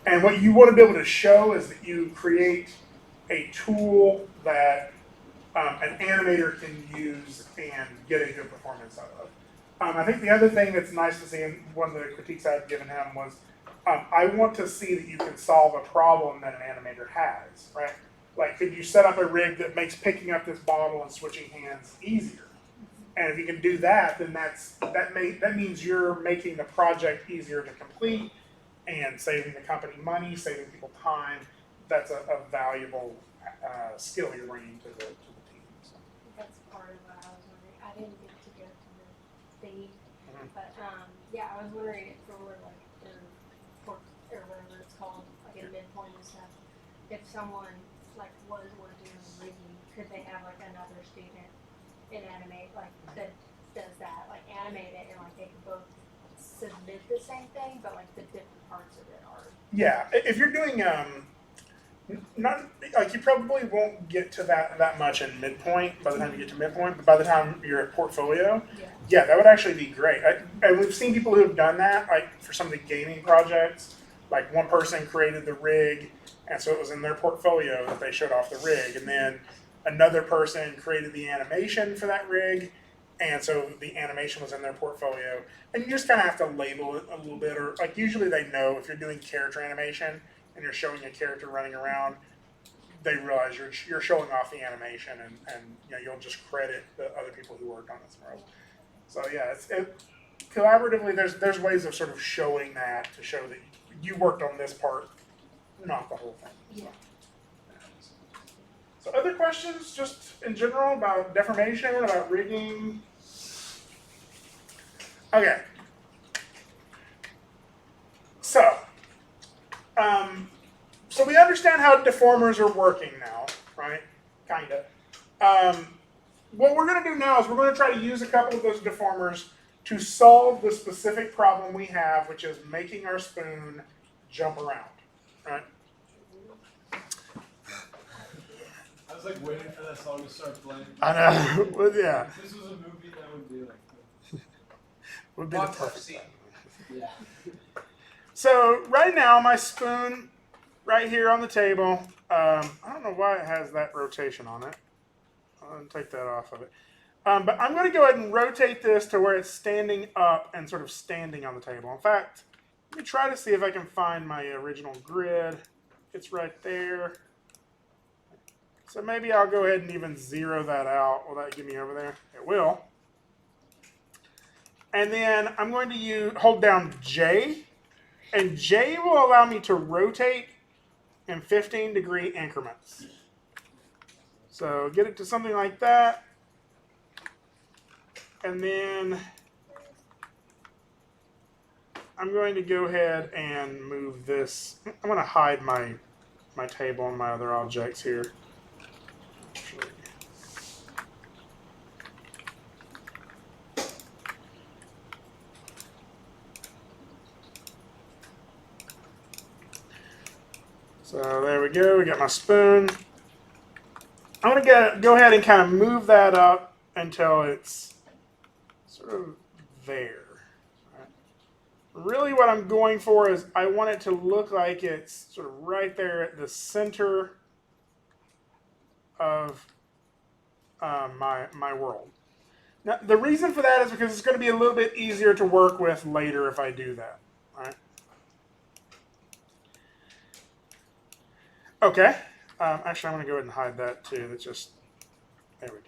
And what you want to be able to show is that you create a tool that an animator can use and get a good performance out of. I think the other thing that's nice to see, and one of the critiques I've given him was, I want to see that you can solve a problem that an animator has, right? Like, could you set up a rig that makes picking up this bottle and switching hands easier? And if you can do that, then that means you're making the project easier to complete and saving the company money, saving people time. That's a valuable skill you're bringing to the team. So. That's part of what I was wondering. I didn't get to go to the theme, but yeah, I was wondering if for like their or whatever it's called, like a midpoint and stuff. If someone like was working on rigging, could they have like another student and animate that does that, like animate it, and like they could both submit the same thing, but like the different parts of it are. Yeah, if you're doing not like you probably won't get to that much in midpoint by the time you get to midpoint, but by the time you're at portfolio, yeah, that would actually be great. And we've seen people who have done that, like for some of the gaming projects. Like one person created the rig, and so it was in their portfolio that they showed off the rig, and then another person created the animation for that rig, and so the animation was in their portfolio. And you just kind of have to label it a little bit, or like usually they know if you're doing character animation and you're showing a character running around, they realize you're showing off the animation, and you know, you'll just credit the other people who worked on it somewhere else. So yeah, collaboratively there's ways of sort of showing that to show that you worked on this part, not the whole thing. Yeah. So other questions just in general about deformation, about rigging? Okay. So we understand how deformers are working now, right? Kinda. What we're gonna do now is we're gonna try to use a couple of those deformers to solve the specific problem we have, which is making our spoon jump around, right? I was like waiting for that song to start playing. I know. Well, yeah. If this was a movie, that would be like. Would be the Lots of perfect. scene. Yeah. So right now, my spoon, right here on the table. I don't know why it has that rotation on it. I'll take that off of it. But I'm going to go ahead and rotate this to where it's standing up and sort of standing on the table. In fact, let me try to see if I can find my original grid. It's right there. So maybe I'll go ahead and even zero that out. Will that get me over there? It will. And then I'm going to hold down J. And J will allow me to rotate in 15-degree increments. So get it to something like that. And then I'm going to go ahead and move this. I'm going to hide my table and my other objects here. So there we go. We got my spoon. I'm going to go ahead and kind of move that up until it's sort of there. Really what I'm going for is I want it to look like it's sort of right there at the center of my world. Now, the reason for that is because it's going to be a little bit easier to work with later if I do that. All right. Okay. Actually, I'm going to go ahead and hide that too. That's just, there we go.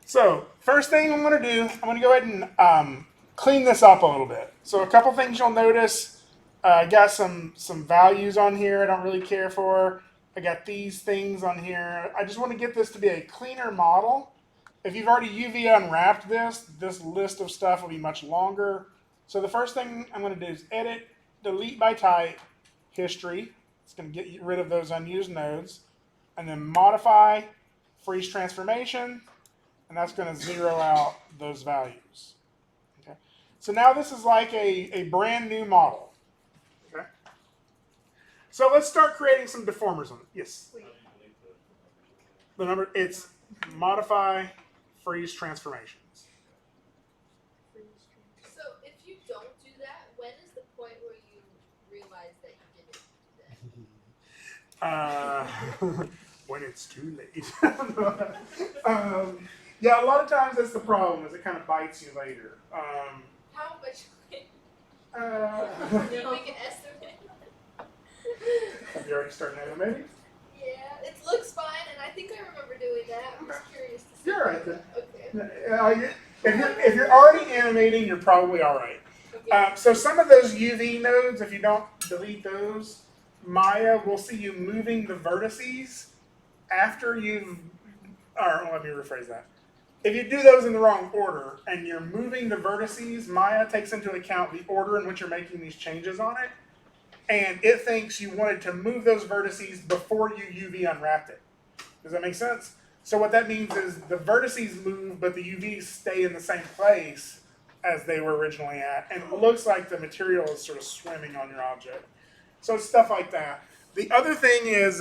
So, first thing I'm going to do, I'm going to go ahead and clean this up a little bit. So, a couple things you'll notice. I got some values on here I don't really care for. I got these things on here. I just want to get this to be a cleaner model. If you've already UV unwrapped this list of stuff will be much longer. So, the first thing I'm going to do is edit, delete by type, history. It's going to get rid of those unused nodes. And then modify, freeze transformation. And that's going to zero out those values. Okay. So now this is like a brand new model. Okay. So let's start creating some deformers on it. Yes. The number, it's modify, freeze transformations. So if you don't do that, when is the point where you realize that you didn't do that? When it's too late. Yeah, a lot of times that's the problem, is it kind of bites you later. How much? Have Can you make an estimate? you already started animating? Yeah, it looks fine, and I think I remember doing that. I'm just curious to see. You're all right then. Okay. If you're already animating, you're probably all right. Okay. So some of those UV nodes, if you don't delete those, Maya will see you moving the vertices after you've, or let me rephrase that. If you do those in the wrong order and you're moving the vertices, Maya takes into account the order in which you're making these changes on it, and it thinks you wanted to move those vertices before you UV unwrapped it. Does that make sense? So what that means is the vertices move, but the UVs stay in the same place as they were originally at, and it looks like the material is sort of swimming on your object. So stuff like that. The other thing is,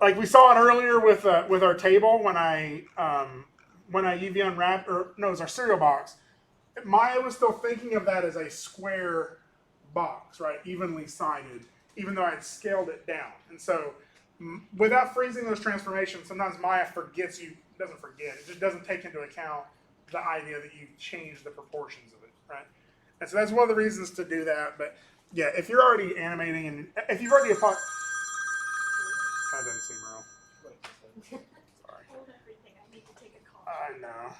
like we saw it earlier with our table when I UV unwrapped, or no, it was our cereal box. Maya was still thinking of that as a square box, right, evenly sided, even though I had scaled it down. And so, without freezing those transformations, sometimes Maya doesn't forget, it just doesn't take into account the idea that you changed the proportions of it, right? And so that's one of the reasons to do that. But yeah, if you're already animating and if you've already that doesn't seem real. Sorry. Hold everything. I need to take a call. I know.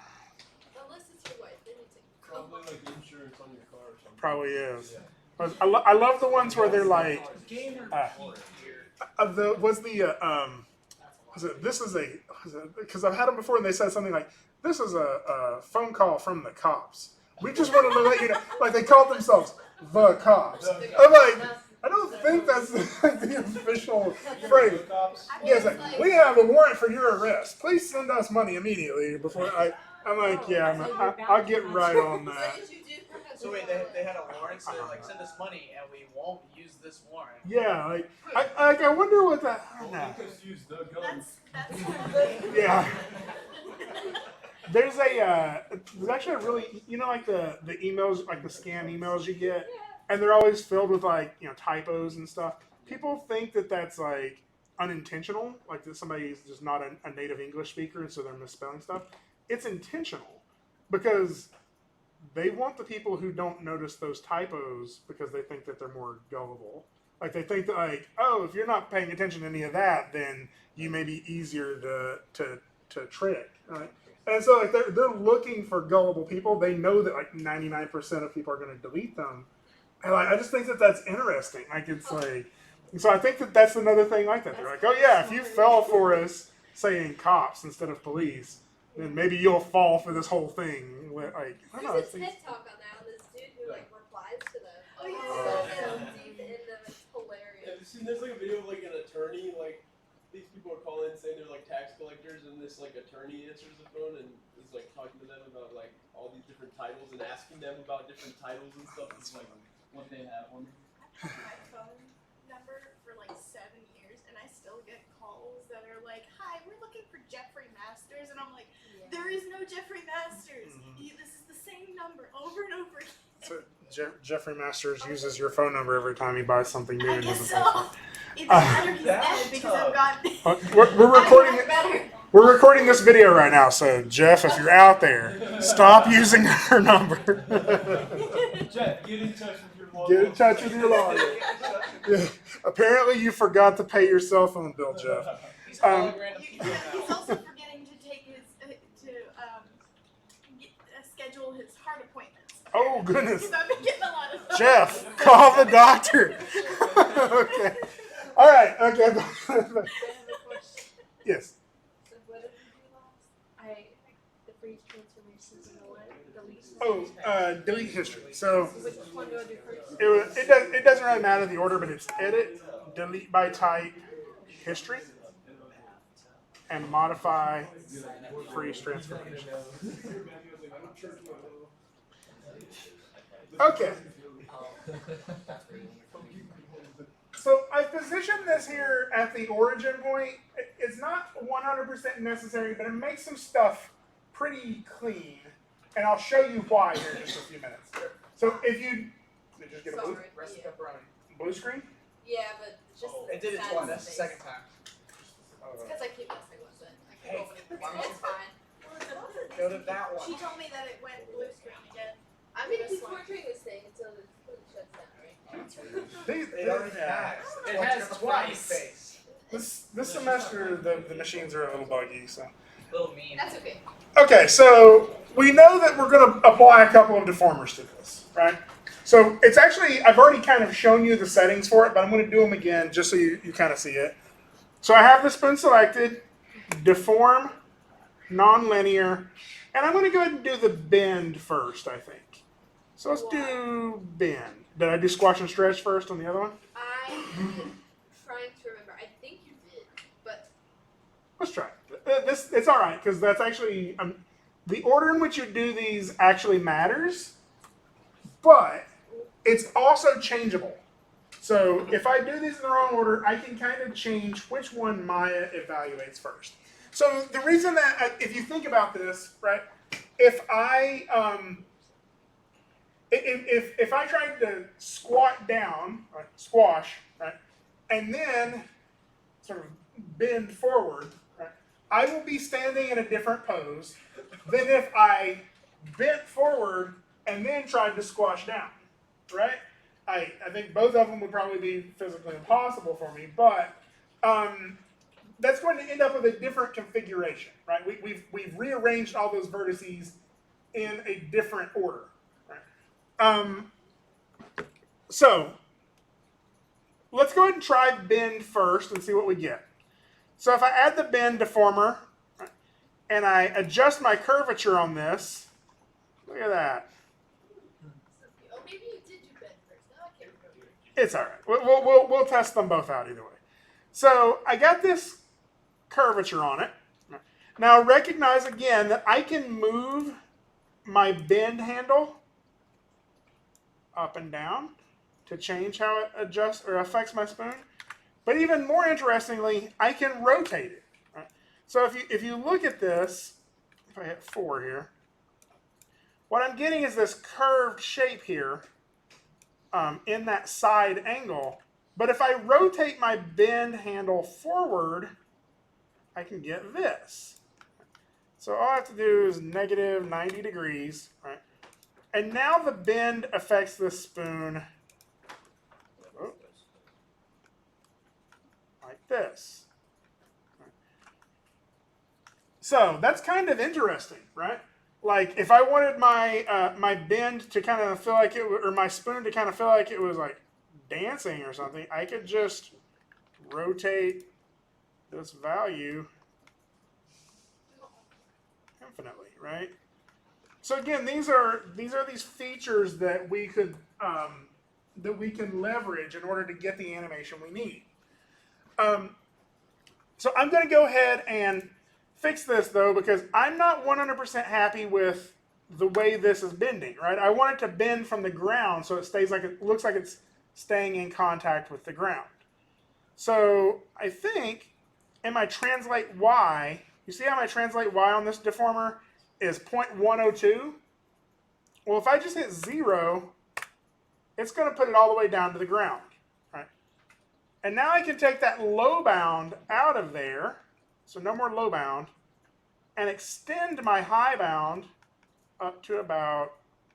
Unless it's your wife, then you take a call. Probably like insurance on your car or something. Probably is. Yeah. I love the ones where they're like, Gamer because I've had them before and they said something like, this is a phone call from the cops. We just wanted to let you know, like they called themselves the cops. I'm like, I don't think that's the official phrase. Yes, like, we have a warrant for your arrest. Please send us money immediately before I'm like, yeah, I'll get right on So that. did you do that? So wait, they had a warrant, so they're like, send us money and we won't use this warrant. Yeah, like I wonder what that. I don't know. You just use the gun. That's Yeah. There's actually a really, like the emails, like the scan emails you get, and they're always filled with like, typos and stuff. People think that that's like unintentional, like that somebody is just not a native English speaker and so they're misspelling stuff. It's intentional because they want the people who don't notice those typos because they think that they're more gullible. Like they think that like, oh, if you're not paying attention to any of that, then you may be easier to trick, right? And so like they're looking for gullible people. They know that like 99% of people are going to delete them. And like I just think that that's interesting. Like it's like, so I think that that's another thing like that. They're like, oh yeah, if you fell for us saying cops instead of police, then maybe you'll fall for this whole thing. Like, I don't know. There's It's, a TED talk on that, on this dude who like replies to them. Oh, yeah. So deep in them, it's Have hilarious. you seen there's like a video of like an attorney, like these people are calling saying they're like tax collectors, and this like attorney answers the phone and is like talking to them about like all these different titles and asking them about different titles and stuff. It's like what they have on them. I've had my phone number for like 7 years, and I still get calls that are like, "Hi, we're looking for Jeffrey Masters," and I'm like, "There is no Jeffrey Masters. This is the same number over and over again." so Jeffrey Masters uses your phone number every time he buys something new. I and guess doesn't pay for so. It's better he's dead because I've got. it. We're recording I'm it. better. We're recording this video right now, so Jeff, if you're out there, stop using her number. Jeff, get in touch with your lawyer. Get in touch with your lawyer. Yeah. Apparently, you forgot to pay your cell phone bill, Jeff. He's calling random He's people now. also forgetting to take his schedule his heart appointments. Oh goodness, Because I've been getting a lot of. Jeff, call the doctor. Okay. All right. Okay. I have a question. Yes. So what did you do last? The freeze transformations and the what? Delete. Oh, delete history. So Which one do I do first? it doesn't really matter the order, but it's edit, delete by type, history, and modify freeze transformation. Okay. So I positioned this here at the origin point. It's not 100% necessary, but it makes some stuff pretty clean. And I'll show you why here in just a few minutes. So if you did you just get a blue, Sorry. Rest of Yeah. pepperoni. blue screen? Yeah, but just I did it twice. That's the second time. It's because I keep messing with it. I keep Hey, opening it. why don't It's fine. Go to that one. She told me that it went blue screen again. I'm gonna keep torturing this thing until it shuts down, right? It already has. It What's has your twice. face? This semester the machines are a little buggy, so. Little mean. That's okay. Okay, so we know that we're going to apply a couple of deformers to this, right? So it's actually, I've already kind of shown you the settings for it, but I'm going to do them again just so you kind of see it. So I have the spoon selected, deform, nonlinear, and I'm going to go ahead and do the bend first, I think. So let's do bend. Did I do squash and stretch first on the other one? I'm trying to remember. I think you did, but Let's try it. It's all right because that's actually the order in which you do these actually matters, but it's also changeable. So if I do these in the wrong order, I can kind of change which one Maya evaluates first. So the reason that if you think about this, right? If I if I tried to squat down, right, squash, right, and then sort of bend forward, right, I will be standing in a different pose than if I bent forward and then tried to squash down, right? I think both of them would probably be physically impossible for me, but that's going to end up with a different configuration, right? We've rearranged all those vertices in a different order, right? So let's go ahead and try bend first and see what we get. So if I add the bend deformer, right, and I adjust my curvature on this, look at that. oh, maybe you did do bed first. Now I can't remember. It's all right. We'll test them both out either way. So I got this curvature on it. Now recognize again that I can move my bend handle up and down to change how it adjusts or affects my spoon. But even more interestingly, I can rotate it. Right? So if you look at this, if I hit 4 here, what I'm getting is this curved shape here in that side angle. But if I rotate my bend handle forward, I can get this. So all I have to do is negative 90 degrees, right? And now the bend affects the spoon like this. So that's kind of interesting, right? Like if I wanted my my bend to kind of feel like it, or my spoon to kind of feel like it was like dancing or something, I could just rotate this value. Come infinitely, right? So again, these are these features that we could that we can leverage in order to get the animation we need. So I'm going to go ahead and fix this though, because I'm not 100% happy with the way this is bending, right? I want it to bend from the ground so it stays like it looks like it's staying in contact with the ground. So I think in my translate y, you see how my translate y on this deformer is 0.102? Well, if I just hit 0, it's going to put it all the way down to the ground, right? And now I can take that low bound out of there, so no more low bound, and extend my high bound up to about,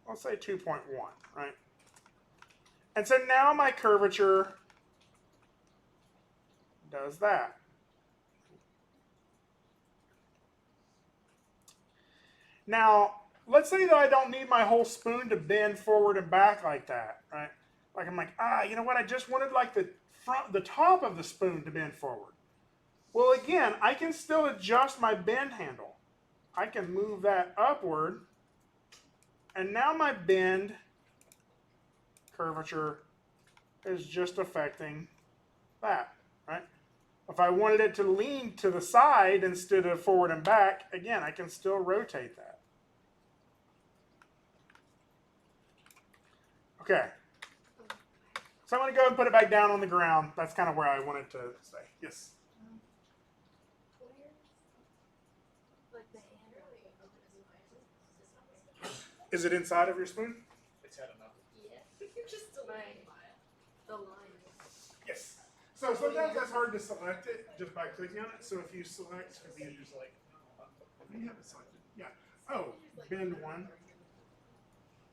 let's say 2.1, right? And so now my curvature does that. Now, let's say that I don't need my whole spoon to bend forward and back like that, right? Like I'm like, you know what? I just wanted like the top of the spoon to bend forward. Well, again, I can still adjust my bend handle. I can move that upward, and now my bend curvature is just affecting that, right? If I wanted it to lean to the side instead of forward and back, again, I can still rotate that. Okay. So I'm going to go and put it back down on the ground. That's kind of where I want it to stay. Yes? Is it inside of your spoon? It's had enough. Just the line. Yes. So sometimes that's hard to select it just by clicking on it. So if you select, if you just like, you have it selected. Yeah. Oh, bend one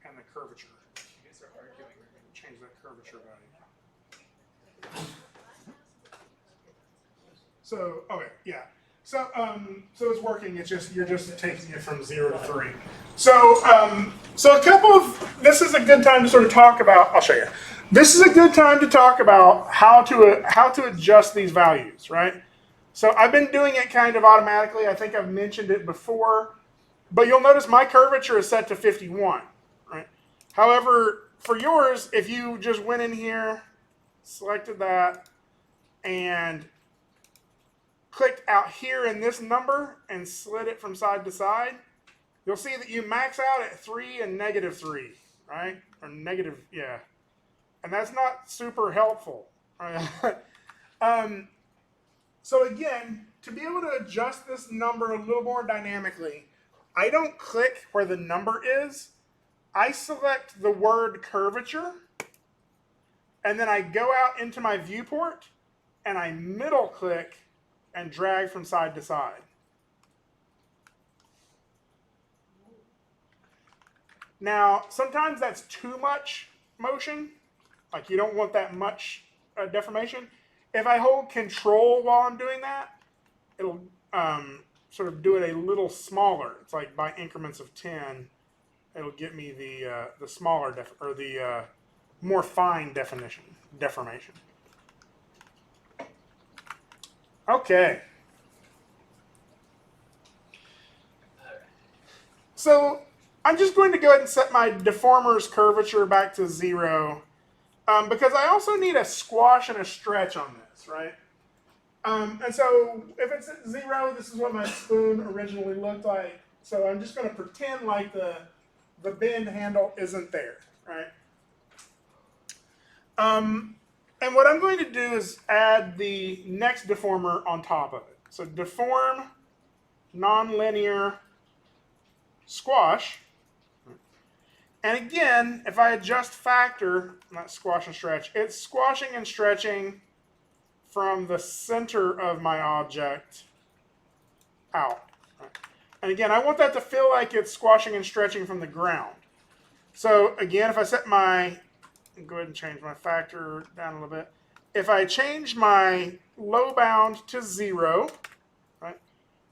and the curvature. You guys are arguing. Change that curvature value. So okay, yeah. So so it's working. It's just you're just taking it from 0 to 3. So so a couple of this is a good time to sort of talk about. I'll show you. This is a good time to talk about how to adjust these values, right? So I've been doing it kind of automatically. I think I've mentioned it before, but you'll notice my curvature is set to 51, right? However, for yours, if you just went in here, selected that, and clicked out here in this number and slid it from side to side, you'll see that you max out at 3 and -3, right? Or negative, yeah. And that's not super helpful. Right? So again, to be able to adjust this number a little more dynamically, I don't click where the number is. I select the word curvature, and then I go out into my viewport, and I middle click and drag from side to side. Now, sometimes that's too much motion. Like you don't want that much deformation. If I hold control while I'm doing that, it'll sort of do it a little smaller. It's like by increments of 10, it'll get me the smaller or the more fine deformation. Okay. So I'm just going to go ahead and set my deformer's curvature back to 0 because I also need a squash and a stretch on this, right? And so if it's at 0, this is what my spoon originally looked like. So I'm just going to pretend like the bend handle isn't there, right? And what I'm going to do is add the next deformer on top of it. So deform, nonlinear, squash. And again, if I adjust factor, not squash and stretch, it's squashing and stretching from the center of my object out. And again, I want that to feel like it's squashing and stretching from the ground. So again, if I set my, go ahead and change my factor down a little bit. If I change my low bound to 0, right,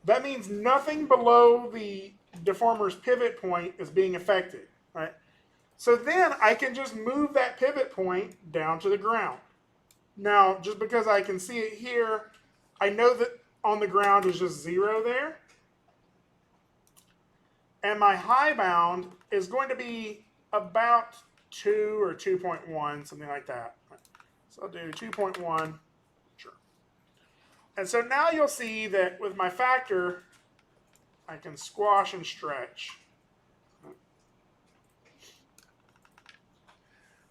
that means nothing below the deformer's pivot point is being affected, right? So then I can just move that pivot point down to the ground. Now, just because I can see it here, I know that on the ground is just 0 there. and my high bound is going to be about 2 or 2.1, something like that. So I'll do 2.1, sure. And so now you'll see that with my factor, I can squash and stretch.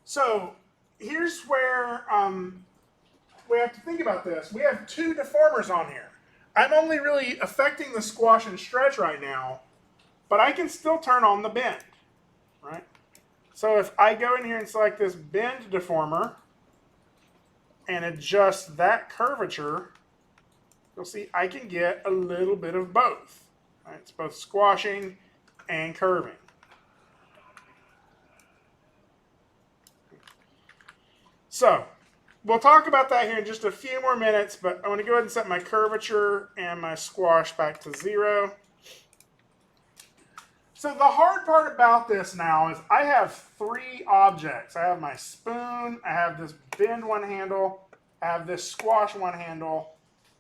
So here's where we have to think about this. We have two deformers on here. I'm only really affecting the squash and stretch right now, but I can still turn on the bend, right? So if I go in here and select this bend deformer and adjust that curvature, you'll see I can get a little bit of both. Right? It's both squashing and curving. So we'll talk about that here in just a few more minutes, but I want to go ahead and set my curvature and my squash back to 0. So the hard part about this now is I have 3 objects. I have my spoon, I have this bend one handle, I have this squash one handle.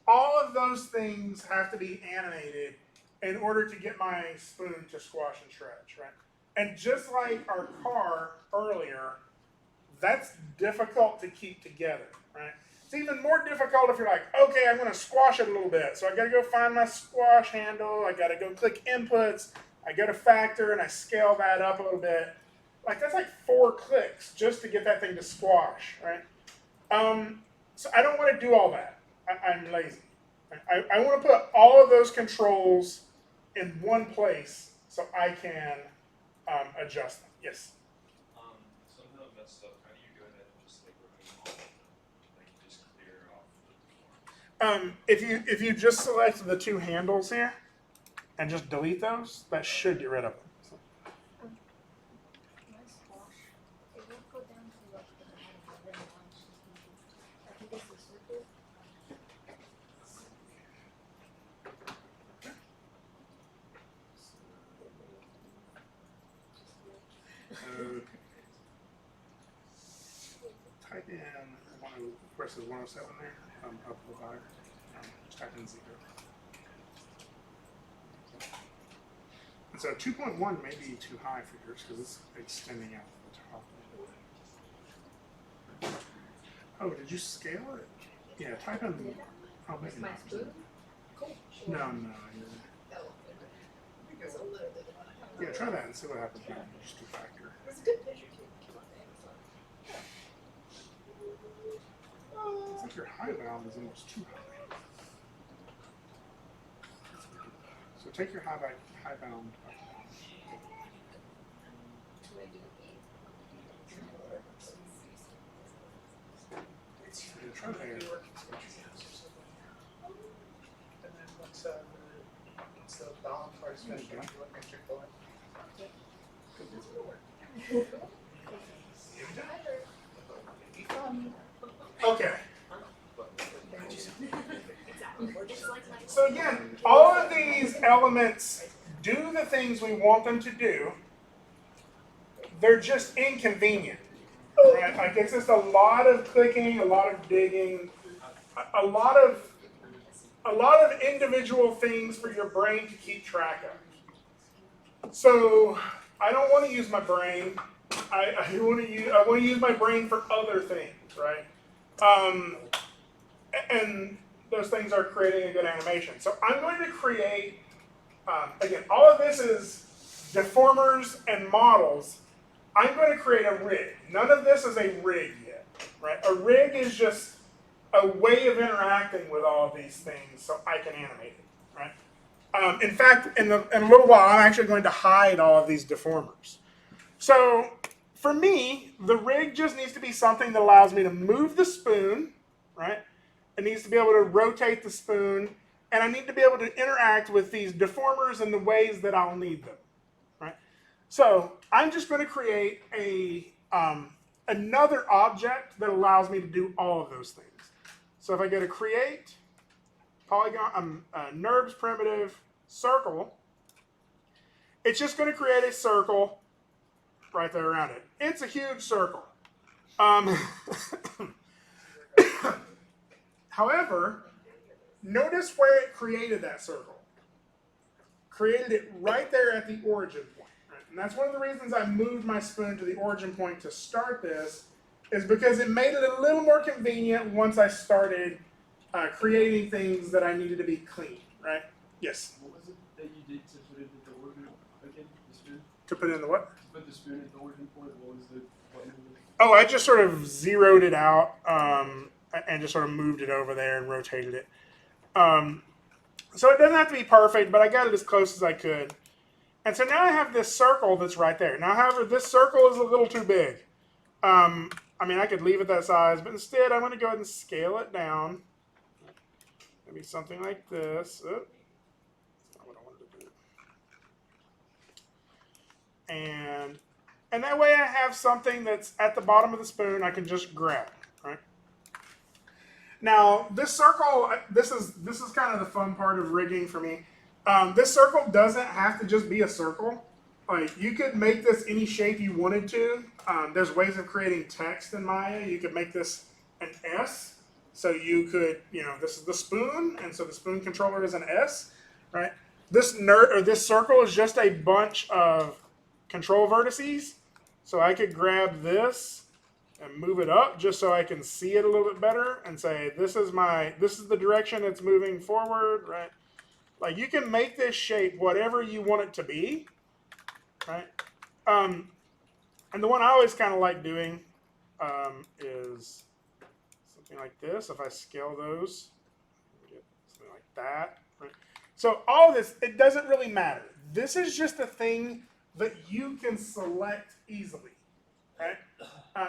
All of those things have to be animated in order to get my spoon to squash and stretch, right? And just like our car earlier, that's difficult to keep together, right? It's even more difficult if you're like, okay, I'm going to squash it a little bit. So I got to go find my squash handle. I got to go click inputs. I go to factor and I scale that up a little bit. Like that's like 4 clicks just to get that thing to squash, right? So I don't want to do all that. I'm lazy. I want to put all of those controls in one place so I can adjust them. Yes? Somehow messed up. How do you go ahead and just like remove all of them? Like you just clear off the forms? If you just select the 2 handles here and just delete those, that should get rid of them. So. My squash, it will go down to like the bottom of it. I think it's a circle. Type in, of course, there's 107 there, up the bar. Just type in 0. And so 2.1 may be too high for yours because it's extending out the top. Oh, did you scale it? Yeah, type in. Oh, maybe My not. spoon? Cool. No. It's a little bit. Yeah, try that and see what happens when you just do factor. It's a good picture too. Came on Amazon. It's like your high bound is almost too high. So take your high bound up. Yeah, try there. And then once the balance part's finished, you look at your color. Okay. Exactly. We're just like So again, all of these elements do the things we want them to do. They're just inconvenient. Right? Like it's just a lot of clicking, a lot of digging, a lot of individual things for your brain to keep track of. So I don't want to use my brain. I want to use my brain for other things, right? And those things are creating a good animation. So I'm going to create, again, all of this is deformers and models. I'm going to create a rig. None of this is a rig yet, right? A rig is just a way of interacting with all of these things so I can animate it, right? In fact, in a little while, I'm actually going to hide all of these deformers. So for me, the rig just needs to be something that allows me to move the spoon, right? It needs to be able to rotate the spoon, and I need to be able to interact with these deformers in the ways that I'll need them, right? So I'm just going to create another object that allows me to do all of those things. So if I go to create, polygon, NURBS primitive, circle, it's just going to create a circle right there around it. It's a huge circle. However, notice where it created that circle. created it right there at the origin point. Right? And that's one of the reasons I moved my spoon to the origin point to start this, is because it made it a little more convenient once I started creating things that I needed to be clean, right? Yes? What was it that you did to put it at the origin again? The spoon? To put in the what? To put the spoon at the origin point, what was the button? Oh, I just sort of zeroed it out and just sort of moved it over there and rotated it. So it doesn't have to be perfect, but I got it as close as I could. And so now I have this circle that's right there. Now, however, this circle is a little too big. I mean, I could leave it that size, but instead I'm going to go ahead and scale it down. Maybe something like this. Oh, that's not what I wanted to do. And that way I have something that's at the bottom of the spoon I can just grab, right? Now, this circle, this is kind of the fun part of rigging for me. This circle doesn't have to just be a circle. Like, you could make this any shape you wanted to. There's ways of creating text in Maya. You could make this an S. So you could, this is the spoon, and so the spoon controller is an S, right? This circle is just a bunch of control vertices. So I could grab this and move it up just so I can see it a little bit better and say, this is the direction it's moving forward, right? Like, you can make this shape whatever you want it to be, right? And the one I always kind of like doing is something like this. If I scale those, get something like that, right? So all this, it doesn't really matter. This is just a thing that you can select easily, right?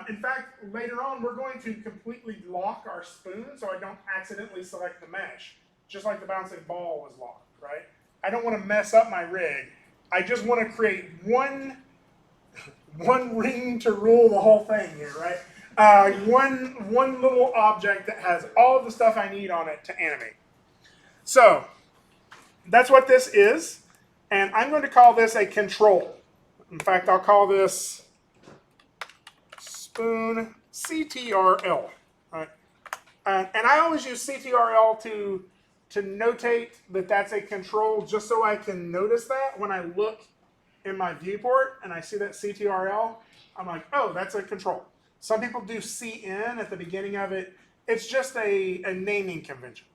In fact, later on, we're going to completely lock our spoon so I don't accidentally select the mesh, just like the bouncing ball was locked, right? I don't want to mess up my rig. I just want to create one ring to rule the whole thing here, right? One little object that has all of the stuff I need on it to animate. So that's what this is, and I'm going to call this a control. In fact, I'll call this spoon CTRL. Right? And I always use CTRL to notate that that's a control, just so I can notice that when I look in my viewport and I see that CTRL, I'm like, oh, that's a control. Some people do CN at the beginning of it. It's just a naming convention.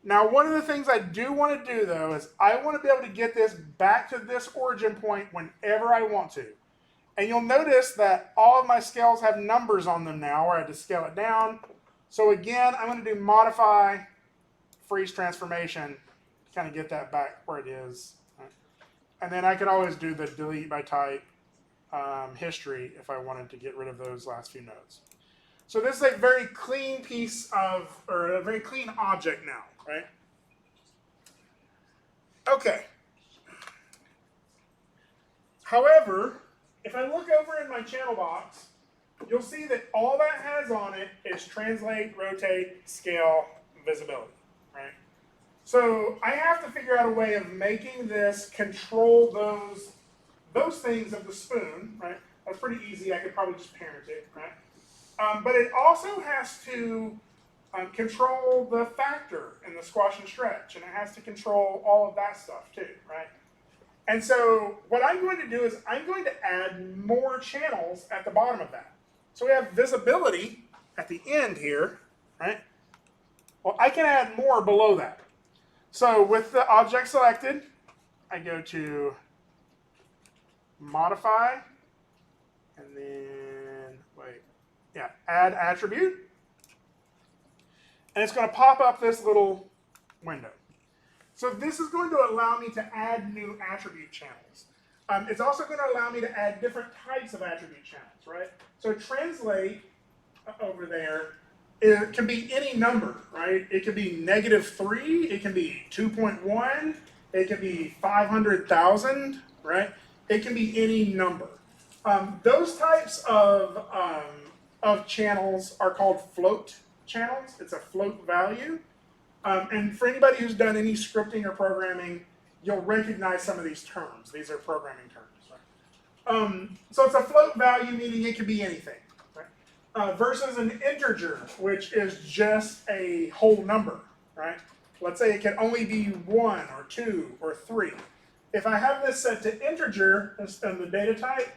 Now, one of the things I do want to do, though, is I want to be able to get this back to this origin point whenever I want to. And you'll notice that all of my scales have numbers on them now, where I had to scale it down. So again, I'm going to do modify, freeze transformation, to kind of get that back where it is. Right? And then I could always do the delete by type history if I wanted to get rid of those last few nodes. So this is a very clean or a very clean object now, right? Okay. However, if I look over in my channel box, you'll see that all that has on it is translate, rotate, scale, visibility, right? So I have to figure out a way of making this control those things of the spoon, right? That's pretty easy. I could probably just parent it, right? But it also has to control the factor in the squash and stretch, and it has to control all of that stuff too, right? And so what I'm going to do is I'm going to add more channels at the bottom of that. So we have visibility at the end here, right? Well, I can add more below that. So with the object selected, I go to modify, and then, add attribute. And it's going to pop up this little window. So this is going to allow me to add new attribute channels. It's also going to allow me to add different types of attribute channels, right? So translate over there, it can be any number, right? It can be -3, it can be 2.1, it can be 500,000, right? It can be any number. Those types of channels are called float channels. It's a float value. And for anybody who's done any scripting or programming, you'll recognize some of these terms. These are programming terms, right? So it's a float value, meaning it can be anything, right? Versus an integer, which is just a whole number, right? Let's say it can only be 1 or 2 or 3. if I have this set to integer instead of the data type,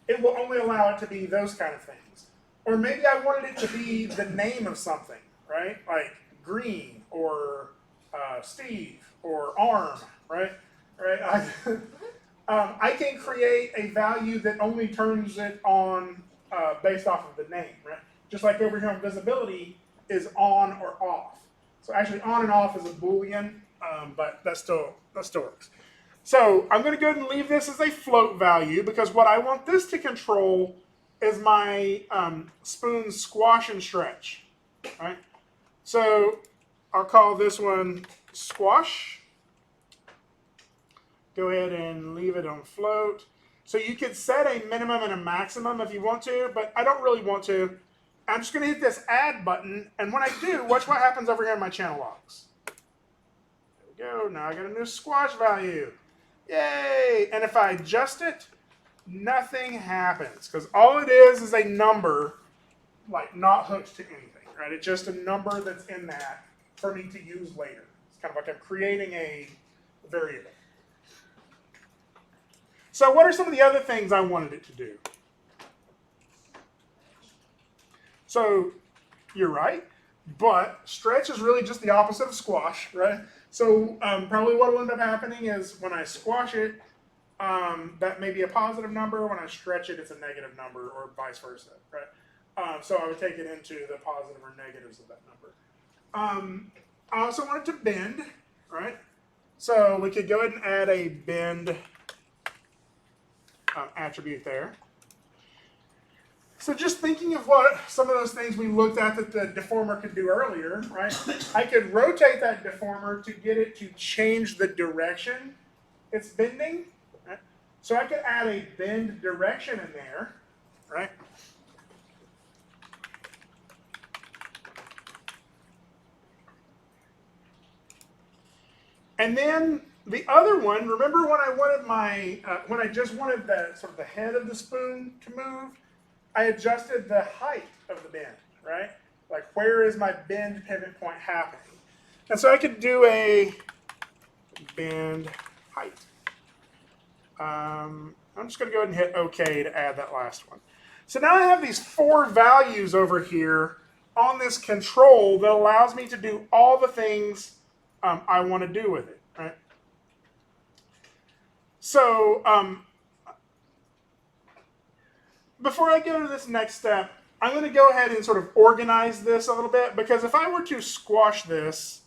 it will only allow it to be those kind of things. Or maybe I wanted it to be the name of something, right? Like green or Steve or arm, right? Right. I can create a value that only turns it on based off of the name, right? Just like over here on visibility is on or off. So actually on and off is a Boolean, but that still works. So I'm going to go ahead and leave this as a float value because what I want this to control is my spoon squash and stretch, right? So I'll call this one squash. Go ahead and leave it on float. So you could set a minimum and a maximum if you want to, but I don't really want to. I'm just going to hit this add button, and when I do, watch what happens over here in my channel logs. There we go. Now I got a new squash value. Yay! And if I adjust it, nothing happens because all it is a number, like not hooked to anything, right? It's just a number that's in that for me to use later. It's kind of like I'm creating a variable. So what are some of the other things I wanted it to do? So you're right, but stretch is really just the opposite of squash, right? So probably what will end up happening is when I squash it, that may be a positive number. When I stretch it, it's a negative number, or vice versa, right? So I would take it into the positive or negatives of that number. I also wanted to bend, right? So we could go ahead and add a bend attribute there. So just thinking of what some of those things we looked at that the deformer could do earlier, right? I could rotate that deformer to get it to change the direction it's bending. Right? So I could add a bend direction in there, right? And then the other one, remember when I wanted my, when I just wanted the sort of the head of the spoon to move, I adjusted the height of the bend, right? Like where is my bend pivot point happening? And so I could do a bend height. I'm just going to go ahead and hit OK to add that last one. So now I have these 4 values over here on this control that allows me to do all the things I want to do with it, right? So before I go to this next step, I'm going to go ahead and sort of organize this a little bit, because if I were to squash this,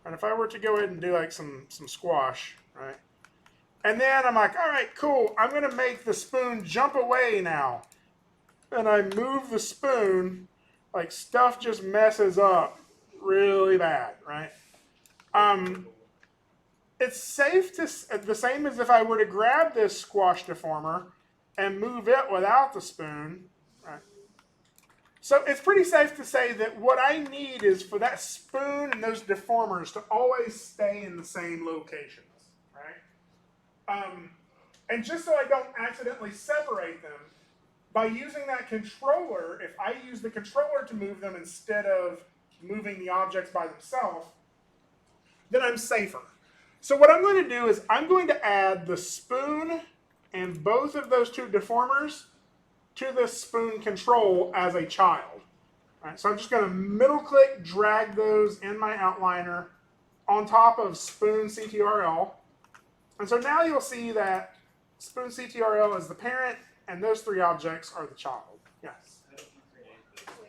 and if I were to go ahead and do like some squash, right? And then I'm like, all right, cool. I'm going to make the spoon jump away now. And I move the spoon, like stuff just messes up really bad, right? It's safe to, the same as if I were to grab this squash deformer and move it without the spoon, right? So it's pretty safe to say that what I need is for that spoon and those deformers to always stay in the same locations, right? And just so I don't accidentally separate them, by using that controller, if I use the controller to move them instead of moving the objects by themselves, then I'm safer. So what I'm going to do is I'm going to add the spoon and both of those 2 deformers to the spoon control as a child. All right, so I'm just going to middle click, drag those in my outliner on top of spoon CTRL. And so now you'll see that spoon CTRL is the parent and those 3 objects are the child. Yes? How did you create this control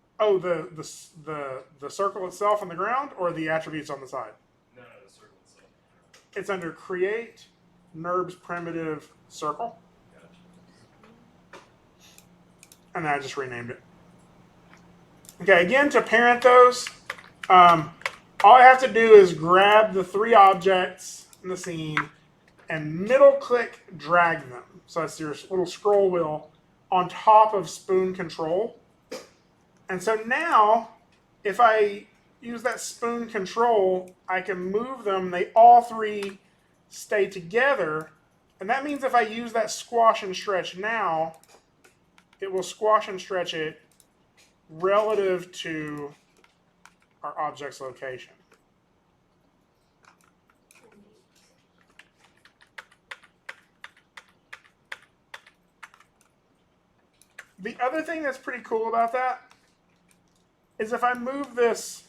attribute? Oh, the circle itself on the ground, or the attributes on the side? No, the circle itself. It's under create NURBS primitive circle. Gotcha. And then I just renamed it. Okay, again, to parent those, all I have to do is grab the 3 objects in the scene and middle click drag them. So that's your little scroll wheel on top of spoon control. And so now, if I use that spoon control, I can move them. They all 3 stay together. And that means if I use that squash and stretch now, it will squash and stretch it relative to our object's location. The other thing that's pretty cool about that is if I move this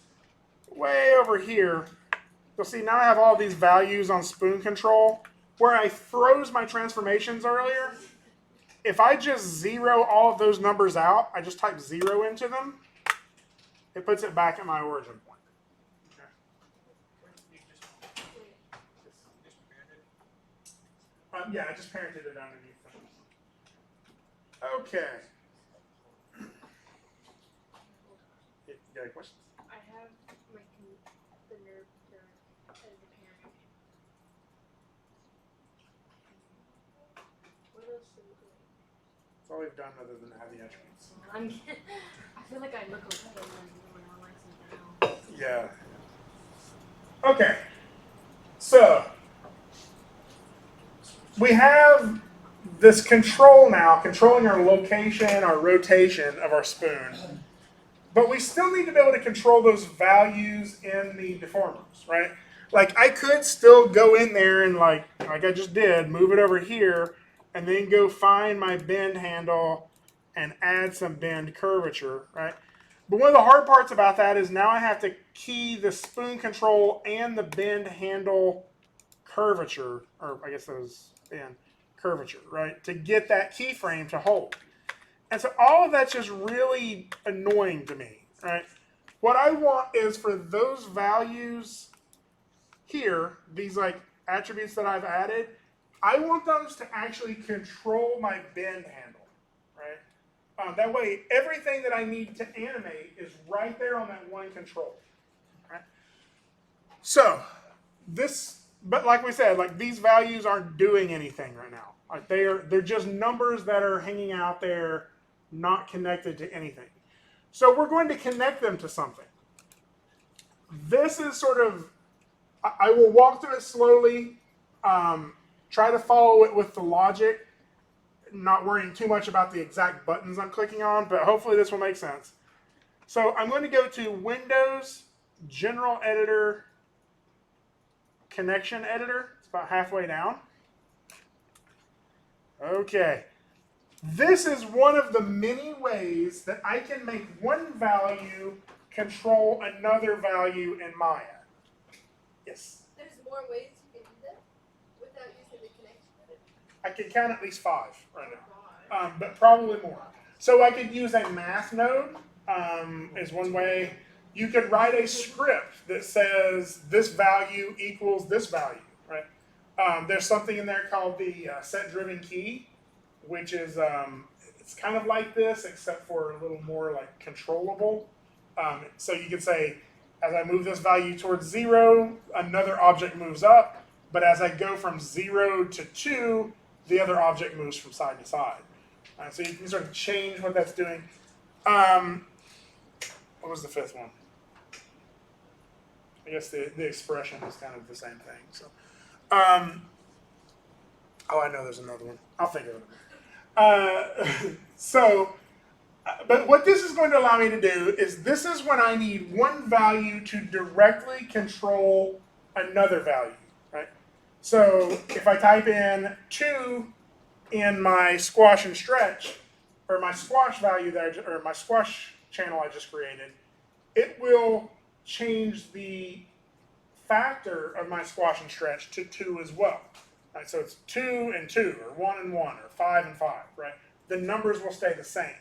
way over here, you'll see now I have all these values on spoon control. Where I froze my transformations earlier, if I just zero all of those numbers out, I just type 0 into them, it puts it back at my origin point. Yeah, I just parented it underneath them. Okay. You got any questions? I have the nerve as the parent. What else do we do? That's all we've done other than add the attributes. I feel like I look okay when I like something else. Yeah. Okay. So we have this control now, controlling our location, our rotation of our spoon. But we still need to be able to control those values in the deformers, right? Like I could still go in there and like I just did, move it over here, and then go find my bend handle and add some bend curvature, right? But one of the hard parts about that is now I have to key the spoon control and the bend handle curvature, or I guess that was bend curvature, right? To get that keyframe to hold. And so all of that's just really annoying to me, right? What I want is for those values here, these like attributes that I've added, I want those to actually control my bend handle, right? That way, everything that I need to animate is right there on that one control, right? So this, but like we said, like these values aren't doing anything right now. Like they're just numbers that are hanging out there, not connected to anything. So we're going to connect them to something. This is sort of, I will walk through it slowly, try to follow it with the logic, not worrying too much about the exact buttons I'm clicking on, but hopefully this will make sense. So I'm going to go to Windows, General Editor, Connection Editor. It's about halfway down. Okay. This is one of the many ways that I can make one value control another value in Maya. Yes? There's more ways you can do that without using the connection editor? I can count at least 5 right now, but probably more. So I could use a math node is one way. You could write a script that says this value equals this value, right? There's something in there called the set-driven key, which is it's kind of like this, except for a little more like controllable. So you can say, as I move this value towards 0, another object moves up, but as I go from 0 to 2, the other object moves from side to side. So you can sort of change what that's doing. What was the 5th one? I guess the expression is kind of the same thing. So, oh, I know there's another one. I'll think of it. But what this is going to allow me to do is this is when I need one value to directly control another value, right? So if I type in 2 in my squash and stretch, or my squash value or my squash channel I just created, it will change the factor of my squash and stretch to 2 as well. Right? So it's 2 and 2, or 1 and 1, or 5 and 5, right? The numbers will stay the same.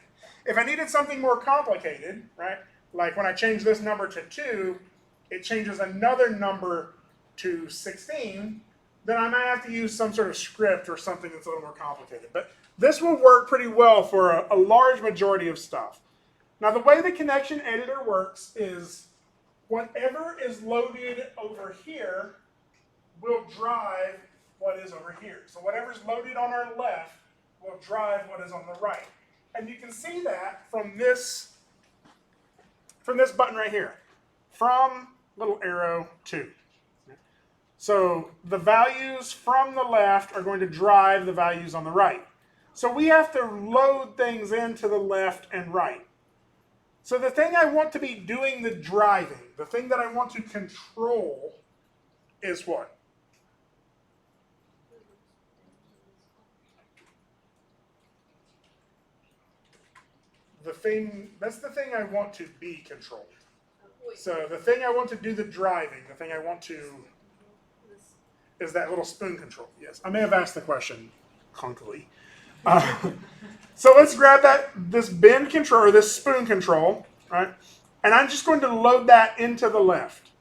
If I needed something more complicated, right, like when I change this number to 2, it changes another number to 16, then I might have to use some sort of script or something that's a little more complicated. But this will work pretty well for a large majority of stuff. Now, the way the connection editor works is whatever is loaded over here will drive what is over here. So whatever's loaded on our left will drive what is on the right. And you can see that from this button right here, from little arrow 2. So the values from the left are going to drive the values on the right. So we have to load things into the left and right. So the thing I want to be doing the driving, the thing that I want to control is what? That's the thing I want to be controlled. Wait, So the thing I want to do the driving, the thing I want to is that little spoon control. Yes, I may have asked the question clunkily. So let's grab this bend control, or this spoon control, right? And I'm just going to load that into the left.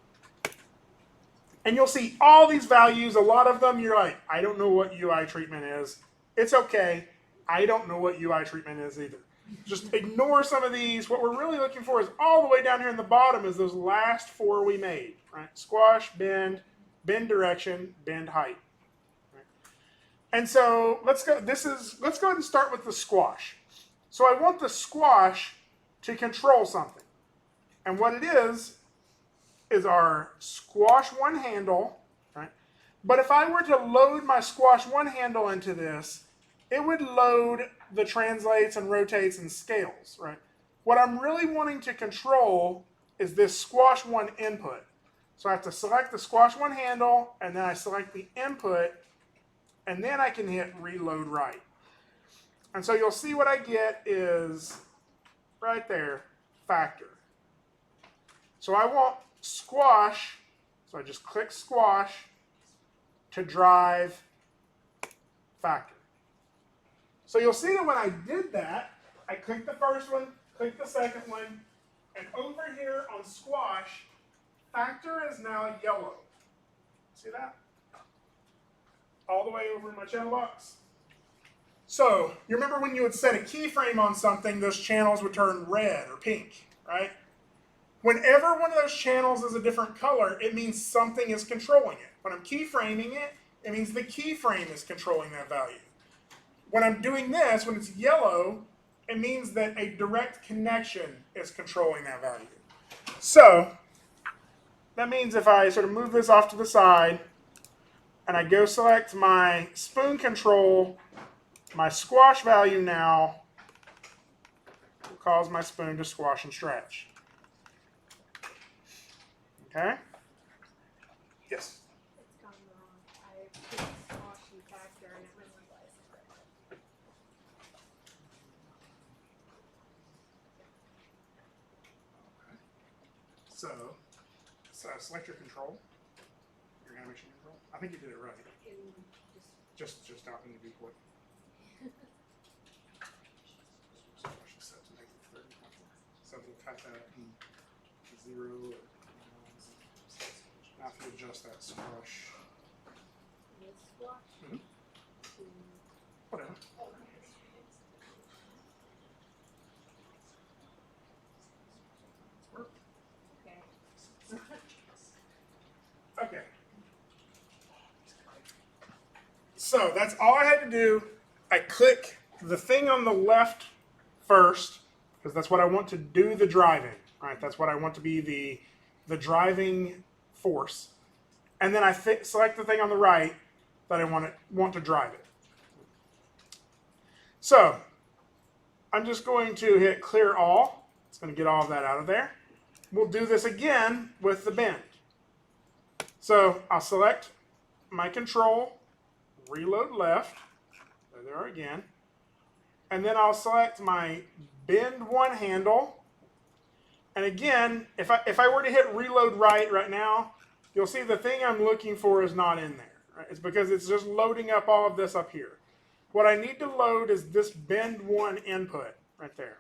And you'll see all these values, a lot of them, you're like, I don't know what UI treatment is. It's okay. I don't know what UI treatment is either. Just ignore some of these. What we're really looking for is all the way down here in the bottom is those last 4 we made, right? Squash, bend direction, bend height. Right? And so let's go ahead and start with the squash. So I want the squash to control something. And what it is our squash one handle, right? But if I were to load my squash one handle into this, it would load the translates and rotates and scales, right? What I'm really wanting to control is this squash one input. So I have to select the squash one handle, and then I select the input, and then I can hit reload right. And so you'll see what I get is right there, factor. So I want squash, so I just click squash to drive factor. So you'll see that when I did that, I clicked the first one, clicked the second one, and over here on squash, factor is now yellow. See that? All the way over in my channel box. So you remember when you would set a keyframe on something, those channels would turn red or pink, right? Whenever one of those channels is a different color, it means something is controlling it. When I'm keyframing it, it means the keyframe is controlling that value. When I'm doing this, when it's yellow, it means that a direct connection is controlling that value. So that means if I sort of move this off to the side and I go select my spoon control, my squash value now will cause my spoon to squash and stretch. Okay? Yes? It's gone wrong. I put squash and factor and it went like So select your control, your animation control. I think you did it right. Just out in the viewport. So we'll type that in 0. Now if you adjust that squash. this squash. Mhm. Whatever. Okay. Okay. So that's all I had to do. I click the thing on the left first, because that's what I want to do the driving, right? That's what I want to be the driving force. And then I select the thing on the right that I want to drive it. So I'm just going to hit clear all. It's going to get all of that out of there. We'll do this again with the bend. So I'll select my control, reload left, there again, and then I'll select my bend one handle. And again, if I were to hit reload right now, you'll see the thing I'm looking for is not in there. Right? It's because it's just loading up all of this up here. What I need to load is this bend one input right there,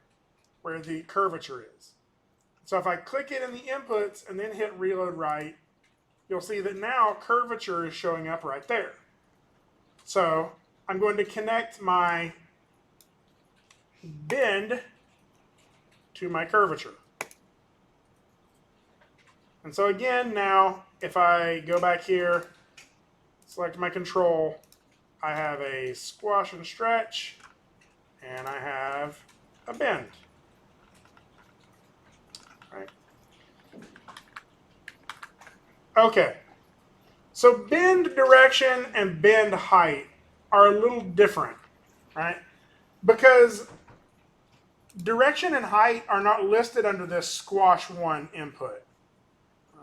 where the curvature is. So if I click it in the inputs and then hit reload right, you'll see that now curvature is showing up right there. So I'm going to connect my bend to my curvature. And so again, now if I go back here, select my control, I have a squash and stretch, and I have a bend. Right? Okay. So bend direction and bend height are a little different, right? Because direction and height are not listed under this squash 1 input.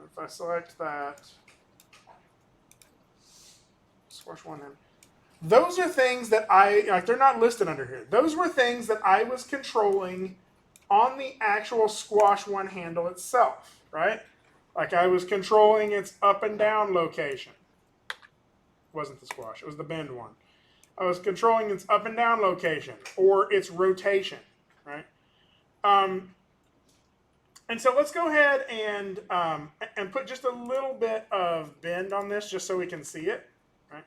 If I select that, squash 1 input. Those are things that they're not listed under here. Those were things that I was controlling on the actual squash 1 handle itself, right? Like I was controlling its up and down location. It wasn't the squash, it was the bend one. I was controlling its up and down location or its rotation, right? And so let's go ahead and put just a little bit of bend on this just so we can see it, right?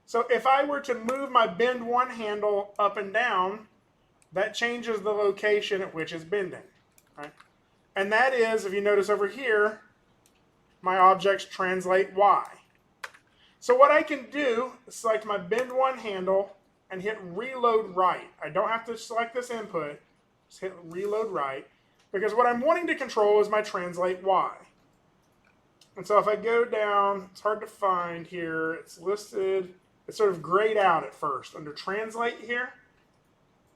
So if I were to move my bend 1 handle up and down, that changes the location at which it's bending, right? And that is, if you notice over here, my objects translate Y. So what I can do is select my bend 1 handle and hit reload right. I don't have to select this input, just hit reload right, because what I'm wanting to control is my translate Y. And so if I go down, it's hard to find here, it's listed, it's sort of grayed out at first. Under translate here,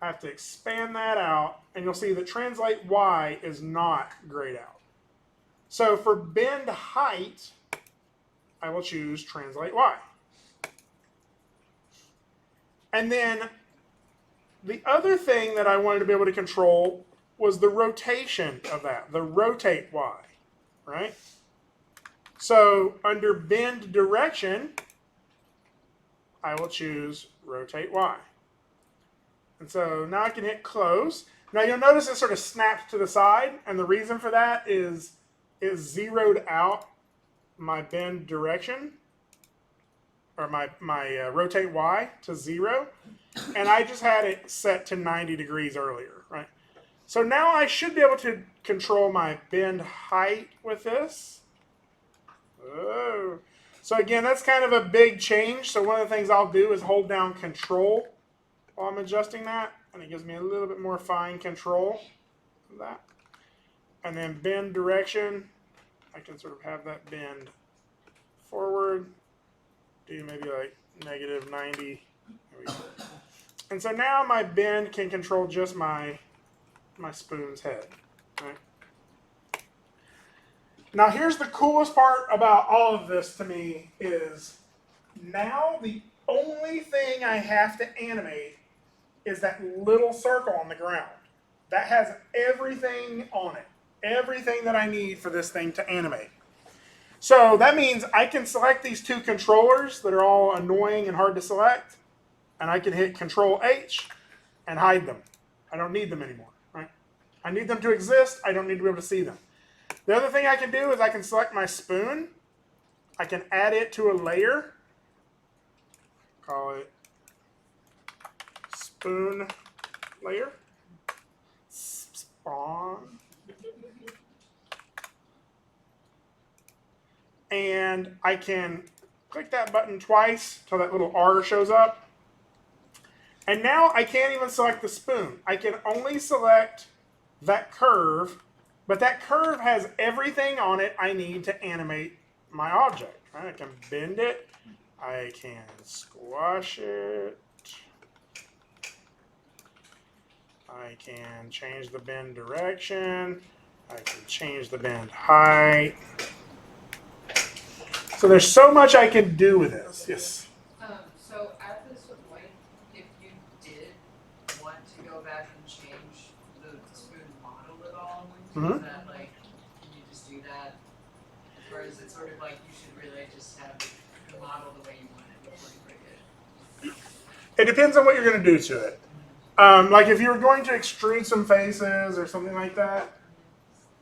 I have to expand that out, and you'll see that translate Y is not grayed out. So for bend height, I will choose translate Y. And then the other thing that I wanted to be able to control was the rotation of that, the rotate Y, right? So under bend direction, I will choose rotate Y. And so now I can hit close. Now you'll notice it sort of snaps to the side, and the reason for that is it zeroed out my bend direction, or my rotate Y to 0, and I just had it set to 90 degrees earlier, right? So now I should be able to control my bend height with this. Oh. So again, that's kind of a big change. So one of the things I'll do is hold down Control while I'm adjusting that, and it gives me a little bit more fine control of that. And then bend direction, I can sort of have that bend forward, do maybe like -90. There we go. And so now my bend can control just my spoon's head. Right? Now here's the coolest part about all of this to me is now the only thing I have to animate is that little circle on the ground. That has everything on it. Everything that I need for this thing to animate. So that means I can select these 2 controllers that are all annoying and hard to select, and I can hit Control H and hide them. I don't need them anymore, right? I need them to exist. I don't need to be able to see them. The other thing I can do is I can select my spoon. I can add it to a layer. Call it spoon layer. Spawn. And I can click that button twice till that little R shows up. And now I can't even select the spoon. I can only select that curve, but that curve has everything on it I need to animate my object. Right? I can bend it. I can squash it. I can change the bend direction. I can change the bend height. So there's so much I can do with this. Yes? So at this point, if you did want to go back and change the spoon model at all, is that like, can you just do that? Or is it sort of like you should really just have the model the way you want it before you break it? It depends on what you're going to do to it. Like if you were going to extrude some faces or something like that,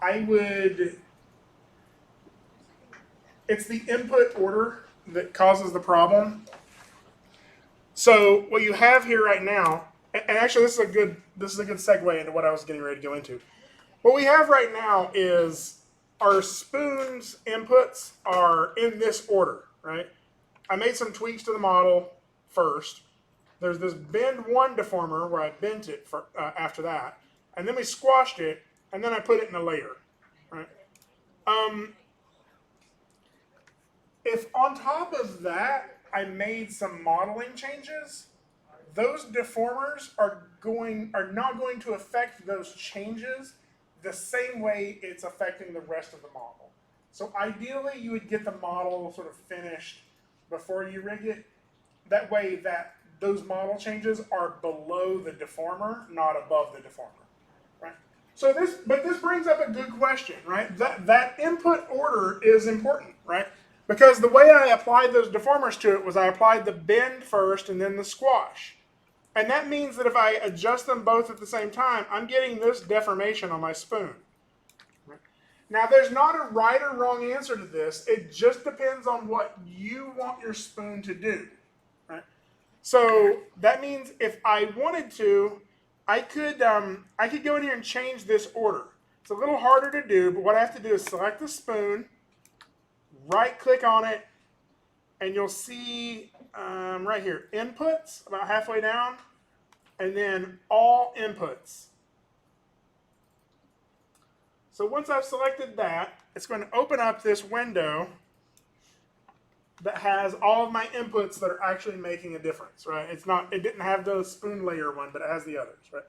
I would... It's the input order that causes the problem. So what you have here right now, and actually this is a good segue into what I was getting ready to go into. What we have right now is our spoon's inputs are in this order, right? I made some tweaks to the model first. There's this bend 1 deformer where I bent it for, after that, and then we squashed it, and then I put it in a layer, right? If on top of that I made some modeling changes, those deformers are not going to affect those changes the same way it's affecting the rest of the model. So ideally, you would get the model sort of finished before you rig it. That way, that those model changes are below the deformer, not above the deformer, right? So this brings up a good question, right? That input order is important, right? Because the way I applied those deformers to it was I applied the bend first and then the squash. And that means that if I adjust them both at the same time, I'm getting this deformation on my spoon. Now, there's not a right or wrong answer to this. It just depends on what you want your spoon to do. Right? So that means if I wanted to, I could go in here and change this order. It's a little harder to do, but what I have to do is select the spoon, right-click on it, and you'll see right here, inputs, about halfway down, and then all inputs. So once I've selected that, it's going to open up this window that has all of my inputs that are actually making a difference, right? It didn't have the spoon layer one, but it has the others, right?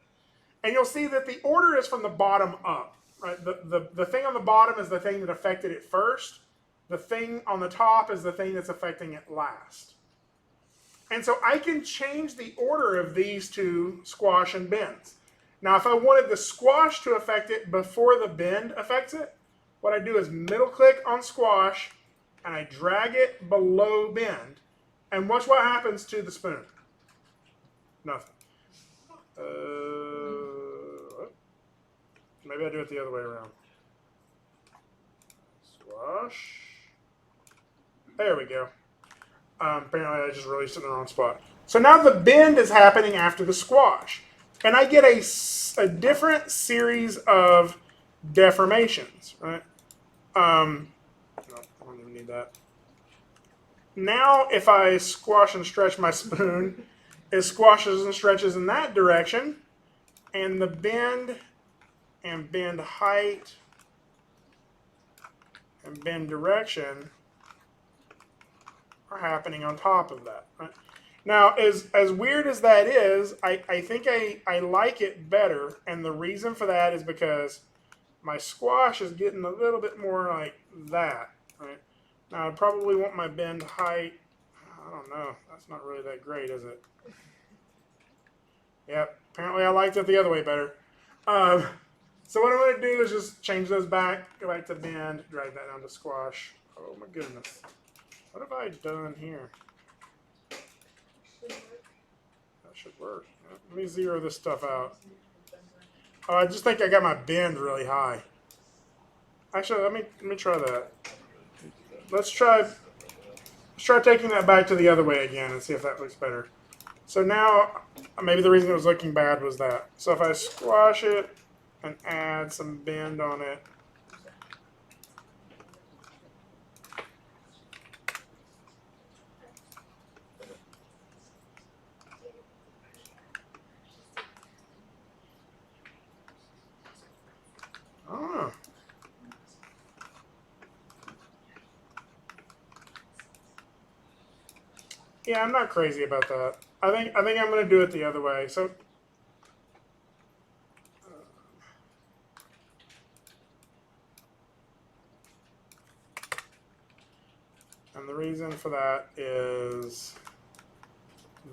And you'll see that the order is from the bottom up, right? The thing on the bottom is the thing that affected it first. The thing on the top is the thing that's affecting it last. And so I can change the order of these two, squash and bends. Now, if I wanted the squash to affect it before the bend affects it, what I do is middle click on squash and I drag it below bend. And watch what happens to the spoon. Nothing. Maybe I do it the other way around. Squash. There we go. Apparently I just released it in the wrong spot. So now the bend is happening after the squash. And I get a different series of deformations, right? No, I don't even need that. Now if I squash and stretch my spoon, it squashes and stretches in that direction. And the bend and bend height and bend direction are happening on top of that. Right? Now, as weird as that is, I think I like it better, and the reason for that is because my squash is getting a little bit more like that. Right? Now, I probably want my bend height. I don't know. That's not really that great, is it? Yep. Apparently, I liked it the other way better. So what I'm going to do is just change those back, go back to bend, drag that down to squash. Oh my goodness. What have I done here? That should work. Let me zero this stuff out. Oh, I just think I got my bend really high. Actually, let me try that. Let's try taking that back to the other way again and see if that looks better. So now, maybe the reason it was looking bad was that. So if I squash it and add some bend on it. Oh. Yeah, I'm not crazy about that. I think I'm going to do it the other way. So and the reason for that is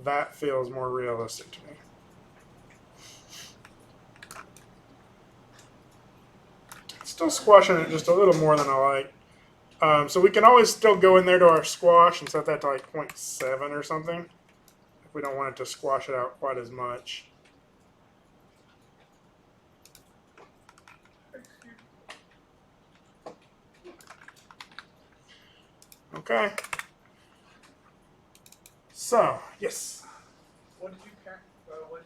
that feels more realistic to me. Still squashing it just a little more than I like. So we can always still go in there to our squash and set that to like 0.7 or something if we don't want it to squash it out quite as much. Okay. So, yes. What did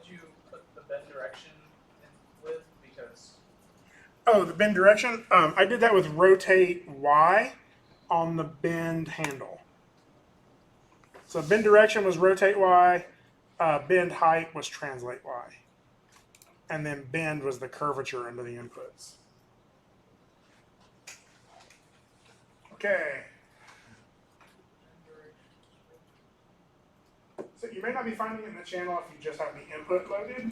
you put the bend direction in with? Because Oh, the bend direction? I did that with rotate Y on the bend handle. So bend direction was rotate Y, bend height was translate Y. And then bend was the curvature into the inputs. Okay. So So you may not be finding it in the channel if you just have the input loaded.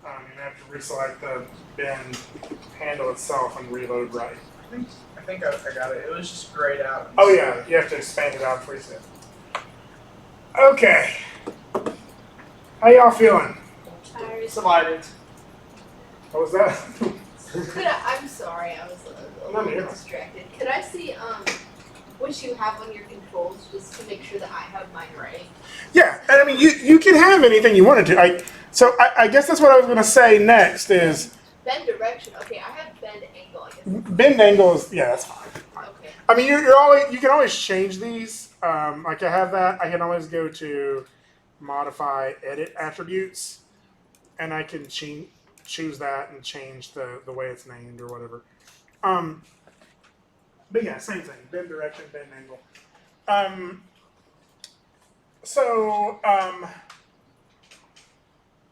You have to reselect the bin handle itself and reload right. I think I got it. It was just grayed out. Oh yeah, you have to expand it out before you see it. Okay. How y'all feeling? Tired. Survived. What was that? I'm sorry, I was a No, little you're bit not. distracted. Could I see what you have on your controls just to make sure that I have mine right? Yeah, and I mean, you can have anything you wanted to. I guess that's what I was going to say next is Bend direction. Okay, I have bend angle, I guess. bend angle is, yeah, that's fine. Okay. I mean, you can always change these. Like I have that. I can always go to modify edit attributes, and I can choose that and change the way it's named or whatever. But yeah, same thing. Bend direction, bend angle.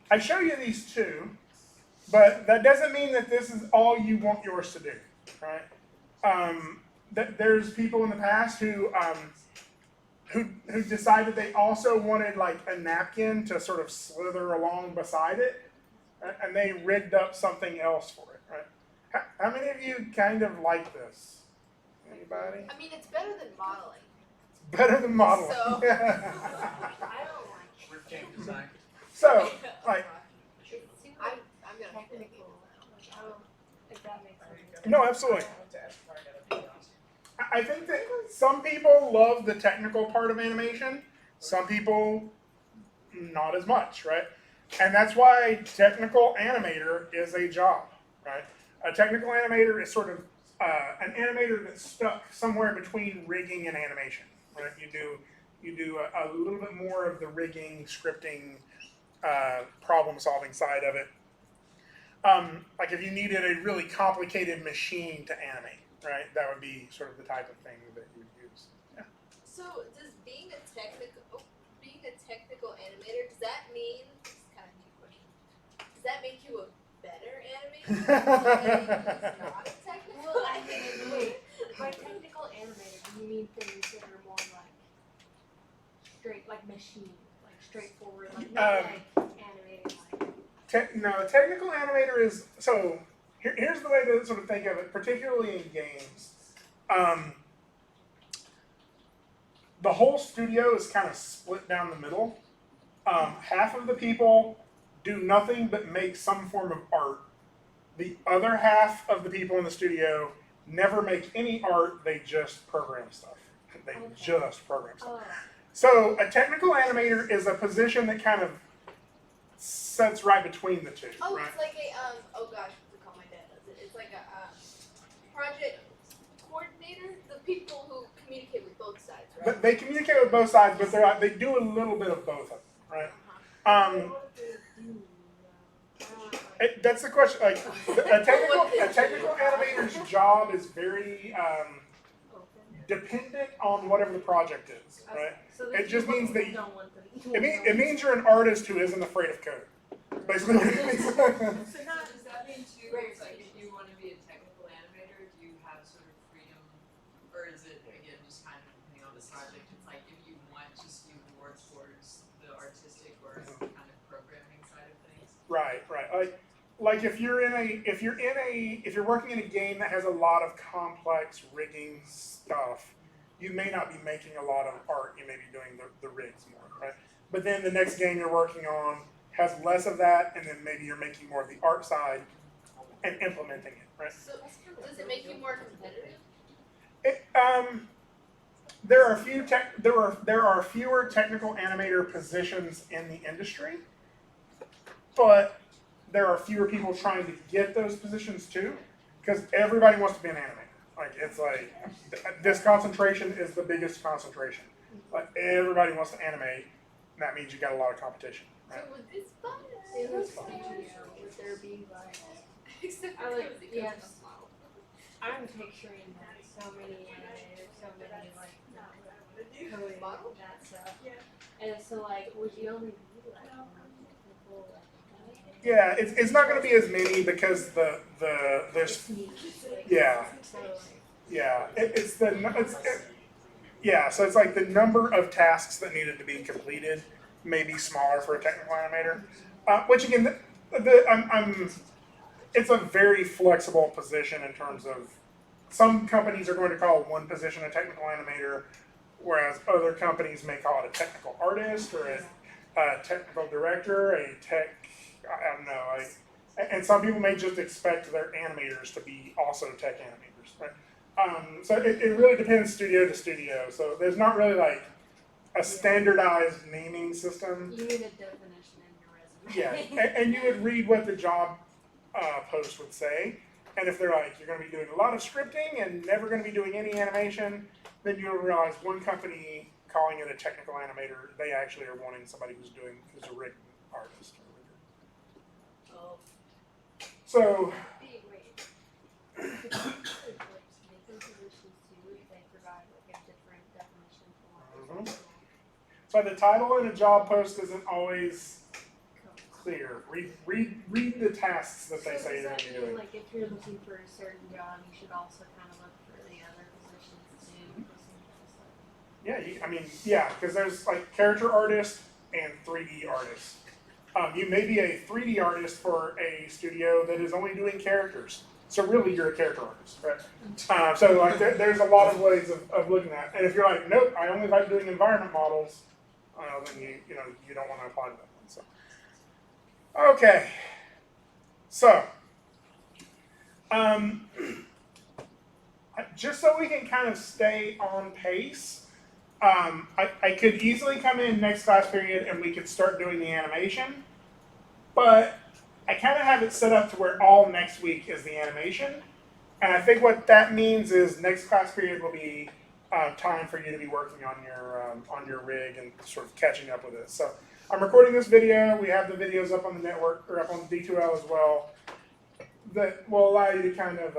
I show you these two, but that doesn't mean that this is all you want yours to do, right? There's people in the past who decided they also wanted like a napkin to sort of slither along beside it, right? And they rigged up something else for it, right? How many of you kind of like this? Anybody? I mean, it's better than modeling. It's better than modeling. So- I don't like it. With game design. So, like, It's too I'm gonna have to make technical. Like, I don't, if that makes sense. no, absolutely. I think that some people love the technical part of animation. Some people not as much, right? And that's why technical animator is a job, right? A technical animator is sort of an animator that's stuck somewhere between rigging and animation, right? You do a little bit more of the rigging, scripting, problem-solving side of it. Like if you needed a really complicated machine to animate, right? That would be sort of the type of thing that you would use. Yeah. So does being a technical animator, does that mean, this is kind of a deep question, does that make you a better animator? Somebody who's not technical? Well, I mean, wait, by technical animator, do you mean things that are more like straight, like machine, like straightforward, like not like animated like. No, technical animator is so. Here's the way to sort of think of it, particularly in games. The whole studio is kind of split down the middle. Half of the people do nothing but make some form of art. The other half of the people in the studio never make any art. They just program stuff. They just program stuff. Oh, So a technical animator is a position that kind of sits right between the two. Oh, right? it's like a, oh gosh, what's it called? My dad does it. It's like a project coordinator, the people who communicate with both sides, right? But they communicate with both sides, but they do a little bit of both of them, right? what do they do? I don't like. That's the question. Like a technical animator's job is very Open. dependent on whatever the project is, right? So It just means that don't want them. It means you're an artist who isn't afraid of code. Basically, what it means. So does that mean too, like if you want to be a technical animator, do you have sort of freedom, or is it again just kind of depending on the project? It's like if you want to skew more towards the artistic or kind of programming side of things. Right. Like if you're working in a game that has a lot of complex rigging stuff, you may not be making a lot of art. You may be doing the rigs more, right? But then the next game you're working on has less of that, and then maybe you're making more of the art side and implementing it, right? So does it make you more competitive? There are fewer technical animator positions in the industry, but there are fewer people trying to get those positions too, because everybody wants to be an animator. Like it's like this concentration is the biggest concentration. Like everybody wants to animate, and that means you got a lot of competition. Right? So it's fun. In the studio, would there be like, Except I like, because yes. of the model. I'm picturing that so many animators, so many like coding that stuff. And so like, would you only be like technical like? Yeah, it's not going to be as many because there's yeah. So it's like the number of tasks that needed to be completed maybe smaller for a technical animator. Which again, it's a very flexible position in terms of some companies are going to call one position a technical animator, whereas other companies may call it a technical artist or a technical director, I don't know. And some people may just expect their animators to be also tech animators, right? So it really depends studio to studio. So there's not really like a standardized naming system. You need a definition in your resume. Yeah, and you would read what the job post would say. And if they're like, you're going to be doing a lot of scripting and never going to be doing any animation, then you'll realize one company calling it a technical animator, they actually are wanting somebody who's a rig artist. Oh. So, Wait. Different positions too, if they provide like a different definition for Mhm. So the title in a job post isn't always clear. Read the tasks that they say does they're that going to be mean, doing. like, if you're looking for a certain job, you should also kind of look for the other positions too? Yeah, because there's like character artist and 3D artist. You may be a 3D artist for a studio that is only doing characters. So really, you're a character artist, right? So like, there's a lot of ways of looking at it. And if you're like, nope, I only like doing environment models, then you don't want to apply to that one. So, okay. So, just so we can kind of stay on pace, I could easily come in next class period and we could start doing the animation, but I kind of have it set up to where all next week is the animation, and I think what that means is next class period will be time for you to be working on your rig and sort of catching up with it. So I'm recording this video. We have the videos up on the network or up on D2L as well that will allow you to kind of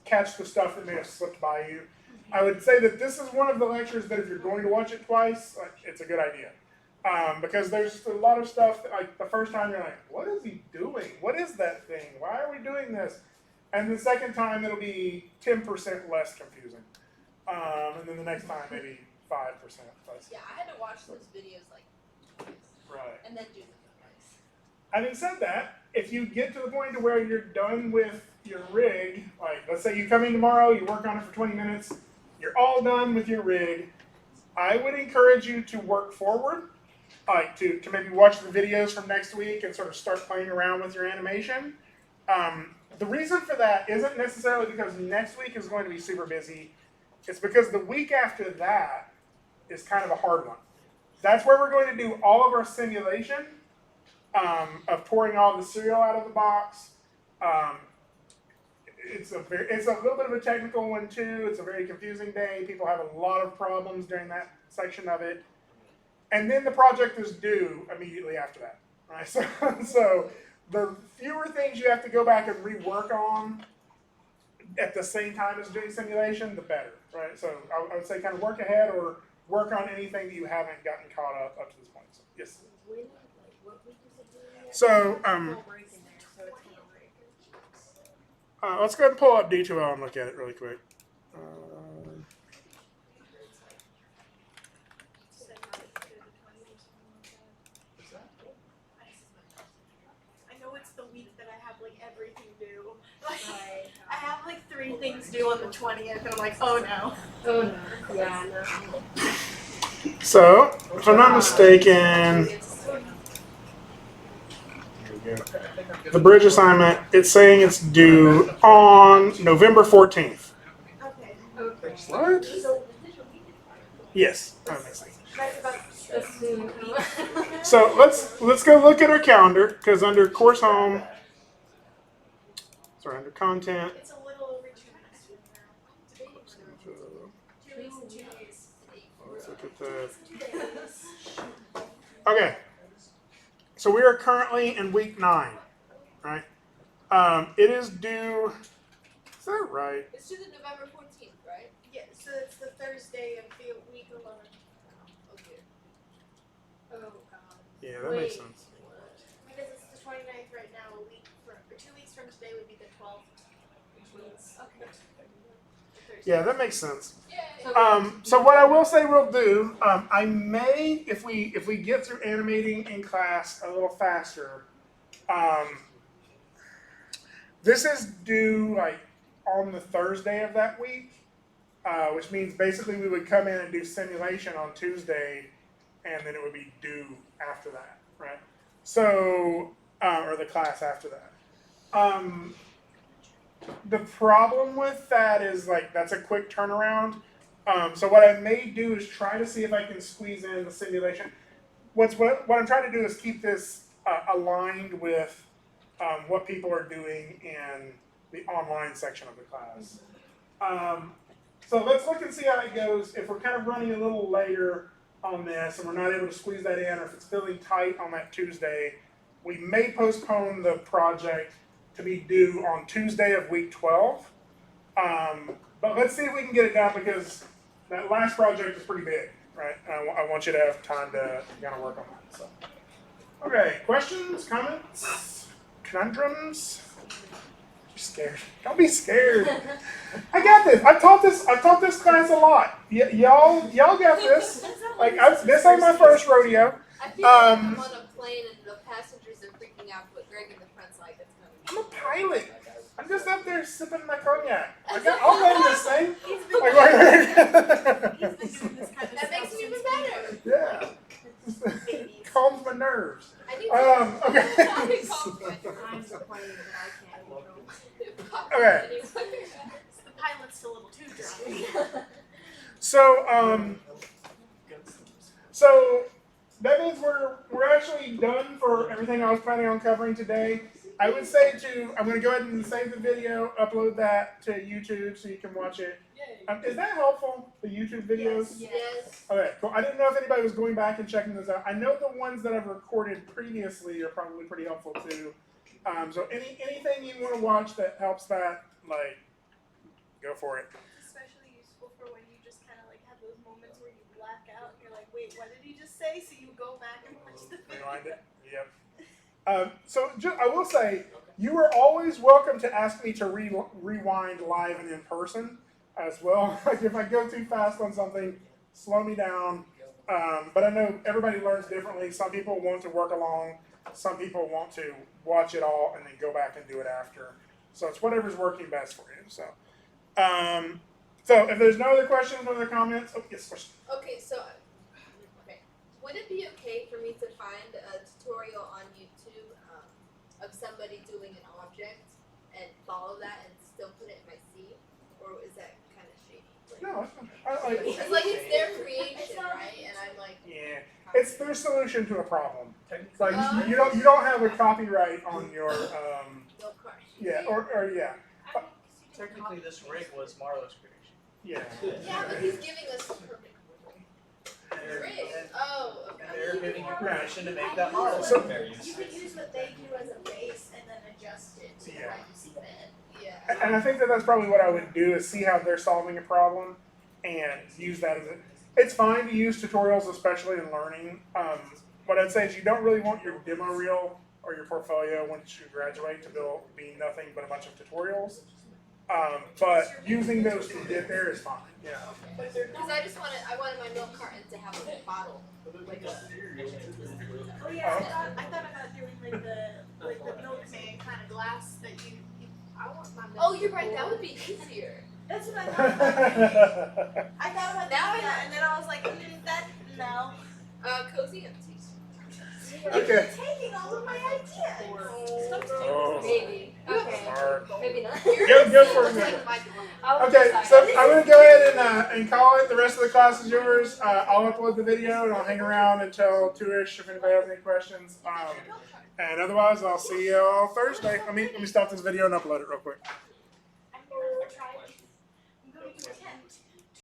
catch the stuff that may have slipped by you. I would say that this is one of the lectures that if you're going to watch it twice, it's a good idea. Because there's a lot of stuff that, like, the first time you're like, what is he doing? What is that thing? Why are we doing this? And the second time it'll be 10% less confusing. And then the next time maybe 5% less. Yeah, I had to watch those videos like twice. Right. And then do them twice. Having said that, if you get to the point to where you're done with your rig, like let's say you come in tomorrow, you work on it for 20 minutes, you're all done with your rig, I would encourage you to work forward, like to maybe watch the videos from next week and sort of start playing around with your animation. The reason for that isn't necessarily because next week is going to be super busy. It's because the week after that is kind of a hard one. That's where we're going to do all of our simulation of pouring all the cereal out of the box. It's a little bit of a technical one too. It's a very confusing day. People have a lot of problems during that section of it. And then the project is due immediately after that. Right? So the fewer things you have to go back and rework on at the same time as doing simulation, the better. Right? So I would say kind of work ahead or work on anything that you haven't gotten caught up to this point. So, yes. So let's go ahead and pull up D2L and look at it really quick. I know it's the week that I have like everything due. Like, I have like 3 things due on the 20th, and I'm like, oh no. Oh no. Yeah, no. So, if I'm not mistaken, the bridge assignment, it's saying it's due on November 14th. Okay. Okay. What? Yes, that makes sense. Right about Assume. So let's go look at our calendar, because under course home, sorry, under content, It's a little over 2 weeks from now. 2 weeks and 2 days. let's look at the, okay. So we are currently in week 9, right? It is due, is that right? It's due the November 14th, right? Yeah, so it's the Thursday of the week 11. Okay. Oh god. Yeah, that makes sense. Because it's the 29th right now, a week from, or 2 weeks from today would be the 12th, which means, okay. Yeah, that makes sense. Yay! So what I will say we'll do, I may, if we get through animating in class a little faster, this is due like on the Thursday of that week, which means basically we would come in and do simulation on Tuesday, and then it would be due after that, right? So, or the class after that. The problem with that is like that's a quick turnaround. So what I may do is try to see if I can squeeze in the simulation. What I'm trying to do is keep this aligned with what people are doing in the online section of the class. So let's look and see how it goes. If we're kind of running a little later on this and we're not able to squeeze that in, or if it's feeling tight on that Tuesday, we may postpone the project to be due on Tuesday of week 12. But let's see if we can get it done, because that last project is pretty big, right? I want you to have time to kind of work on that. So, okay, questions, comments, conundrums? You're scared. Don't be scared. I got this. I've taught this class a lot. Y'all got this. Like this ain't my first rodeo. I feel like I'm on a plane and the passengers are freaking out, but Greg in the front's like, it's I'm coming. a pilot. I'm just up there sipping my cognac. I'll learn this thing. He's been doing this kind of That makes me even better. Yeah. Calms my nerves. I need Okay. I'm the plane that I can't control. Okay. The pilot's a little too drunk. So that means we're actually done for everything I was planning on covering today. I would say I'm going to go ahead and save the video, upload that to YouTube so you can watch it. Is that helpful, the YouTube videos? Yes. Okay, cool. I didn't know if anybody was going back and checking those out. I know the ones that I've recorded previously are probably pretty helpful too. So anything you want to watch that helps that, like, go for it. It's especially useful for when you just kind of like have those moments where you black out and you're like, wait, what did he just say? So you go back and watch the video. Rewind it. Yep. I will say, you are always welcome to ask me to rewind live and in person as well. Like if I go too fast on something, slow me down. But I know everybody learns differently. Some people want to work along. Some people want to watch it all and then go back and do it after. So it's whatever's working best for you. So, if there's no other questions, no other comments, oh yes, question. Okay, so, would it be okay for me to find a tutorial on YouTube of somebody doing an object and follow that and still put it in my C? Or is that kind of shady? No, It's like it's their creation, right? And I'm like, yeah, it's their solution to a problem. It's like you don't have a copyright on your no crush. yeah or yeah. Technically, this rig was Marlo's creation. Yeah. Yeah, but he's giving us the perfect rig. Oh, And okay. they're giving you permission to make that Marlo. So- You could use what they do as a base and then adjust it to Yeah. how you see fit. Yeah. And I think that's probably what I would do is see how they're solving a problem and use that as it's fine to use tutorials, especially in learning. What I'd say is you don't really want your demo reel or your portfolio once you graduate to be nothing but a bunch of tutorials. But using those to get there is fine. Yeah. Because I wanted my milk carton to have a bottle. Like a, Oh yeah, I thought about doing like the milkman kind of glass that you. I want my milk. Oh, you're right. That would be easier. That's what I thought about. I thought about Now doing that, and then I was like, no. Cozy empties. Okay. You're taking all of my ideas. Oh. Maybe. Okay. Hard. Maybe not. Go for it. Like my Okay, so I'm gonna go ahead and call it. The rest of the class is yours. I'll upload the video and I'll hang around until 2-ish if anybody has any questions. And otherwise, I'll see you all Thursday. Let me stop this video and upload it real quick.